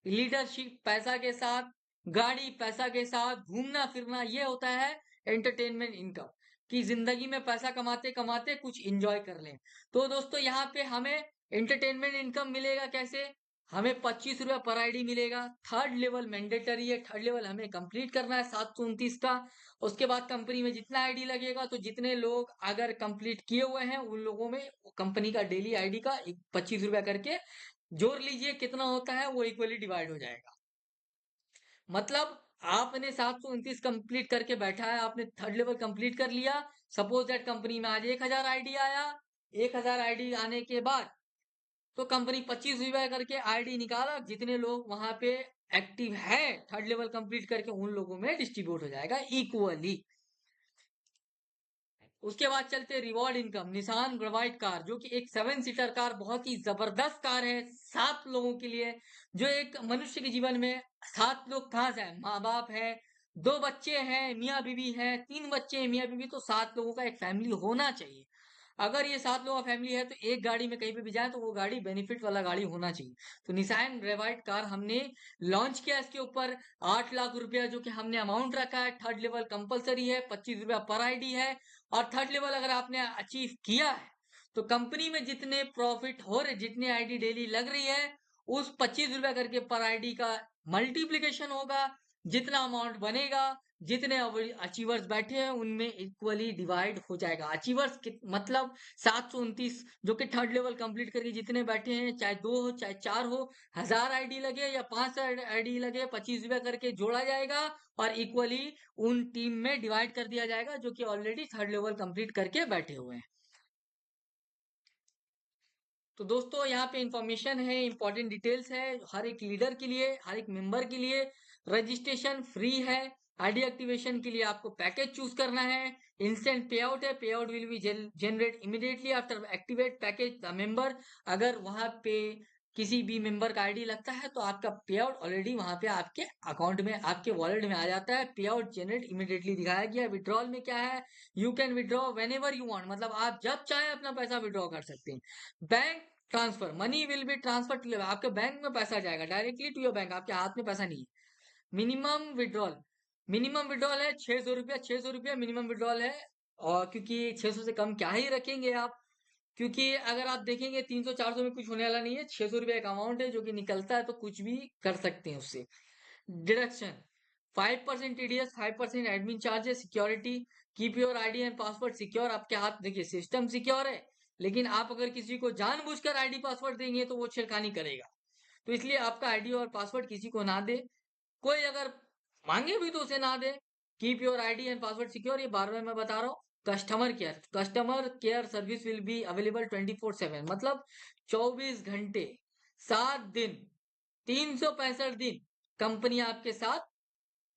लीडरशिप, पैसा के साथ गाड़ी, पैसा के साथ घूमना फिरना, ये होता है एंटरटेनमेंट इनकम। कि जिंदगी में पैसा कमाते कमाते कुछ एंजॉय कर लें। तो दोस्तों यहाँ पे हमें एंटरटेनमेंट इनकम मिलेगा कैसे? हमें 25 रुपया पर आईडी मिलेगा। थर्ड लेवल मैंडेटरी है, थर्ड लेवल हमें कंप्लीट करना है 729 का। उसके बाद कंपनी में जितना आईडी लगेगा तो जितने लोग अगर कंप्लीट किए हुए हैं उन लोगों में कंपनी का डेली आईडी का 25 रुपया करके जोड़ लीजिए, कितना होता है वो इक्वली डिवाइड हो जाएगा। मतलब आपने 729 कंप्लीट करके बैठा है, आपने थर्ड लेवल कंप्लीट कर लिया। सपोज दैट कंपनी में आज 1000 आईडी आया। 1000 आईडी आने के बाद तो कंपनी 25 रुपए करके आईडी निकाला, जितने लोग वहां पे एक्टिव है थर्ड लेवल कंप्लीट करके उन लोगों में डिस्ट्रीब्यूट हो जाएगा इक्वली। उसके बाद चलते रिवॉर्ड इनकम। निसान ग्रेवाइट कार जो कि एक 7 सीटर कार, बहुत ही जबरदस्त कार है 7 लोगों के लिए। जो एक मनुष्य के जीवन में 7 लोग कहाँ से है, माँ बाप है, 2 बच्चे हैं, मियाँ बीवी है, 3 बच्चे हैं, मियाँ बीवी, तो 7 लोगों का एक फैमिली होना चाहिए। अगर ये 7 लोगों का फैमिली है तो एक गाड़ी में कहीं पे भी जाए तो वो गाड़ी बेनिफिट वाला गाड़ी होना चाहिए। तो निसान ग्रेवाइट कार हमने लॉन्च किया, इसके ऊपर 8 लाख रुपया जो कि हमने अमाउंट रखा है। थर्ड लेवल कंपलसरी है, 25 रुपया पर आईडी है। और थर्ड लेवल अगर आपने अचीव किया है तो कंपनी में जितने प्रॉफिट हो रहे, जितनी आईडी डेली लग रही है, उस 25 रुपया करके पर आईडी का मल्टीप्लीकेशन होगा। जितना अमाउंट बनेगा, जितने अचीवर्स बैठे हैं उनमें इक्वली डिवाइड हो जाएगा। अचीवर्स मतलब 729 जो कि थर्ड लेवल कंप्लीट करके जितने बैठे हैं, चाहे 2 हो चाहे 4 हो, 1000 आईडी लगे या 500 आईडी लगे, 25 रुपया करके जोड़ा जाएगा और इक्वली उन टीम में डिवाइड कर दिया जाएगा जो कि ऑलरेडी थर्ड लेवल कंप्लीट करके बैठे हुए हैं। तो दोस्तों यहाँ पे इंफॉर्मेशन है, इंपॉर्टेंट डिटेल्स है हर एक लीडर के लिए, हर एक मेंबर के लिए। रजिस्ट्रेशन फ्री है। आईडी एक्टिवेशन के लिए आपको पैकेज चूज करना है। इंस्टेंट पे आउट है, पे out will be generate immediately after activate package the member. अगर वहां पे किसी भी मेंबर का आईडी लगता है तो आपका पे आउट ऑलरेडी वहां पे आपके अकाउंट में, आपके वॉलेट में आ जाता है। पे आउट जनरेट इमीडिएटली दिखाया गया है। विड्रॉल में क्या है, you can withdraw when ever you want, मतलब आप जब चाहे अपना पैसा विड्रॉ कर सकते हैं। Bank transfer, money will be transfer to, आपके बैंक में पैसा जाएगा डायरेक्टली टू योर बैंक, आपके हाथ में पैसा नहीं है। मिनिमम विड्रॉल, मिनिमम विड्रॉल है 600 रुपया, 600 रुपया मिनिमम विड्रॉल है। और क्योंकि 600 से कम क्या ही रखेंगे आप, क्योंकि अगर आप देखेंगे 300 400 में कुछ होने वाला नहीं है। 600 रुपया एक अमाउंट है जो कि निकलता है तो कुछ भी कर सकते हैं उससे। Deduction 5% TDS, 5% admin charges, security, keep your ID and password secure. आपके हाथ, देखिए सिस्टम सिक्योर है, लेकिन आप अगर किसी को जानबूझकर आईडी पासवर्ड देंगे तो वो छेड़खानी करेगा। तो इसलिए आपका आईडी और पासवर्ड किसी को ना दे। कोई अगर मांगे भी तो उसे ना दे। Keep your ID and password secure, ये बार बार मैं बता रहा हूँ। Customer care, customer care service will be available 24/7, मतलब 24 घंटे, 7 दिन, 365 दिन कंपनी आपके साथ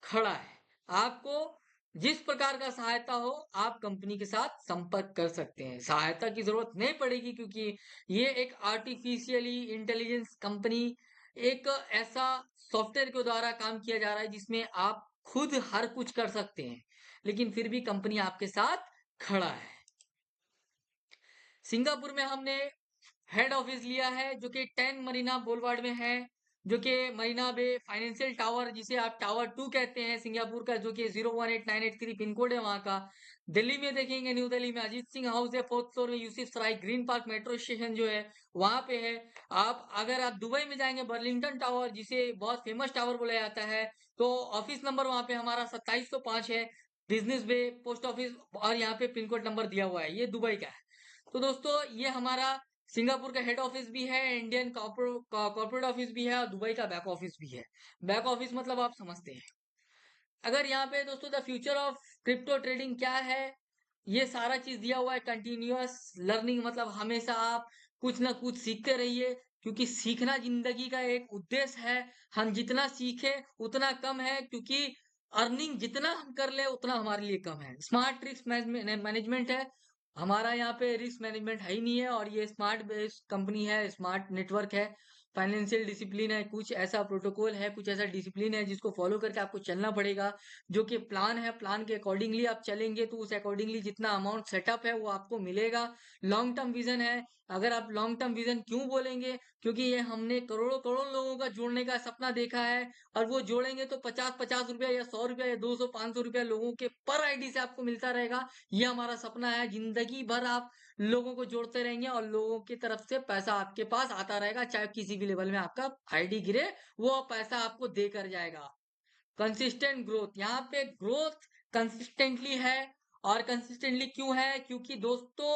खड़ा है। आपको जिस प्रकार का सहायता हो आप कंपनी के साथ संपर्क कर सकते हैं। सहायता की जरूरत नहीं पड़ेगी क्योंकि ये एक आर्टिफिशियली इंटेलिजेंस कंपनी, एक ऐसा सॉफ्टवेयर के द्वारा काम किया जा रहा है जिसमें आप खुद हर कुछ कर सकते हैं, लेकिन फिर भी कंपनी आपके साथ खड़ा है। सिंगापुर में हमने हेड ऑफिस लिया है जो कि 10 मरीना बोulevard में है, जो कि मरीना बे फाइनेंशियल टावर, जिसे आप टावर 2 कहते हैं सिंगापुर का, जो कि 018983 पिन कोड है वहां का। दिल्ली में देखेंगे, न्यू दिल्ली में अजीत सिंह हाउस है, 4th फ्लोर में यूसुफ सराय ग्रीन पार्क मेट्रो स्टेशन जो है वहां पे है। आप अगर आप दुबई में जाएंगे, बर्लिंगटन टावर जिसे बहुत फेमस टावर बोला जाता है, तो ऑफिस नंबर वहां पे हमारा 2705 है, बिजनेस बे पोस्ट ऑफिस, और यहाँ पे पिन कोड नंबर दिया हुआ है, ये दुबई का है। तो दोस्तों ये हमारा सिंगापुर का हेड ऑफिस भी है, इंडियन कॉर्पोरेट ऑफिस भी है और दुबई का बैक ऑफिस भी है। बैक ऑफिस मतलब आप समझते हैं। अगर यहाँ पे दोस्तों the future of crypto trading क्या है, ये सारा चीज दिया हुआ है। कंटिन्यूअस लर्निंग, मतलब हमेशा आप कुछ ना कुछ सीखते रहिए, क्योंकि सीखना जिंदगी का एक उद्देश्य है। हम जितना सीखे उतना कम है, क्योंकि अर्निंग जितना हम कर ले उतना हमारे लिए कम है। स्मार्ट रिस्क मैनेजमेंट है हमारा, यहाँ पे रिस्क मैनेजमेंट है ही नहीं है। और ये स्मार्ट बेस्ड कंपनी है, स्मार्ट नेटवर्क है, फाइनेंशियल डिसिप्लिन है, कुछ ऐसा प्रोटोकॉल है, कुछ ऐसा डिसिप्लिन है जिसको फॉलो करके आपको चलना पड़ेगा। जो कि प्लान है, प्लान के अकॉर्डिंगली आप चलेंगे तो उस अकॉर्डिंगली जितना अमाउंट सेटअप है वो आपको मिलेगा। लॉन्ग टर्म विजन है। अगर आप लॉन्ग टर्म विजन क्यों बोलेंगे, क्योंकि ये हमने करोड़ों करोड़ लोगों का जोड़ने का सपना देखा है। और वो जोड़ेंगे तो 50-50 रुपया या 100 रुपया या 200-500 रुपया लोगों के पर आईडी से आपको मिलता रहेगा। ये हमारा सपना है, जिंदगी भर आप लोगों को जोड़ते रहेंगे और लोगों की तरफ से पैसा आपके पास आता रहेगा, चाहे किसी भी लेवल में आपका आईडी गिरे वो पैसा आपको देकर जाएगा। कंसिस्टेंट ग्रोथ, यहाँ पे ग्रोथ कंसिस्टेंटली है। और कंसिस्टेंटली क्यों है, क्योंकि दोस्तों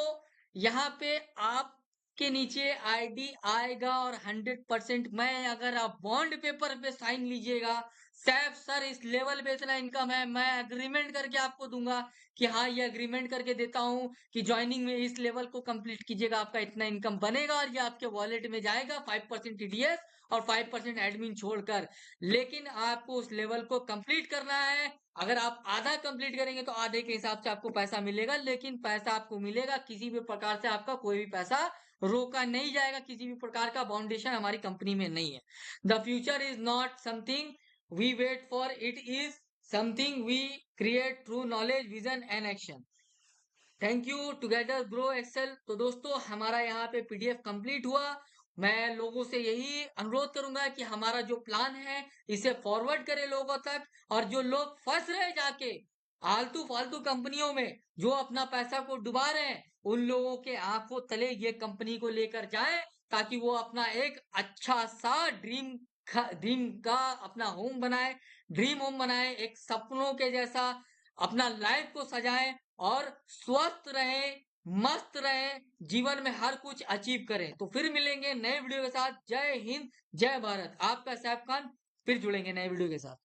यहाँ पे आप के नीचे आईडी आएगा और 100% मैं, अगर आप बॉन्ड पेपर पे साइन लीजिएगा, सैफ सर इस लेवल पे इतना इनकम है, मैं एग्रीमेंट करके आपको दूंगा कि हाँ ये एग्रीमेंट करके देता हूँ कि ज्वाइनिंग में इस लेवल को कंप्लीट कीजिएगा, आपका इतना इनकम बनेगा और ये आपके वॉलेट में जाएगा 5% टीडीएस और 5% एडमिन छोड़कर। लेकिन आपको उस लेवल को कंप्लीट करना है। अगर आप आधा कंप्लीट करेंगे तो आधे के हिसाब से आपको पैसा मिलेगा, लेकिन पैसा आपको मिलेगा, किसी भी प्रकार से आपका कोई भी पैसा रोका नहीं जाएगा, किसी भी प्रकार का बाउंडेशन हमारी कंपनी में नहीं है। The future is not something we wait for, it is something we create through knowledge, vision and action. Thank you, together grow excel. तो दोस्तों हमारा यहाँ पे पीडीएफ कंप्लीट हुआ। मैं लोगों से यही अनुरोध करूंगा कि हमारा जो प्लान है इसे फॉरवर्ड करें लोगों तक, और जो लोग फंस रहे जाके आलतू फालतू कंपनियों में, जो अपना पैसा को डुबा रहे हैं, उन लोगों के आंखों तले ये कंपनी को लेकर जाएं, ताकि वो अपना एक अच्छा सा ड्रीम का अपना होम बनाए, ड्रीम होम बनाए, एक सपनों के जैसा अपना लाइफ को सजाएं और स्वस्थ रहे, मस्त रहे, जीवन में हर कुछ अचीव करें। तो फिर मिलेंगे नए वीडियो के साथ। जय हिंद, जय भारत। आपका सैफ खान, फिर जुड़ेंगे नए वीडियो के साथ।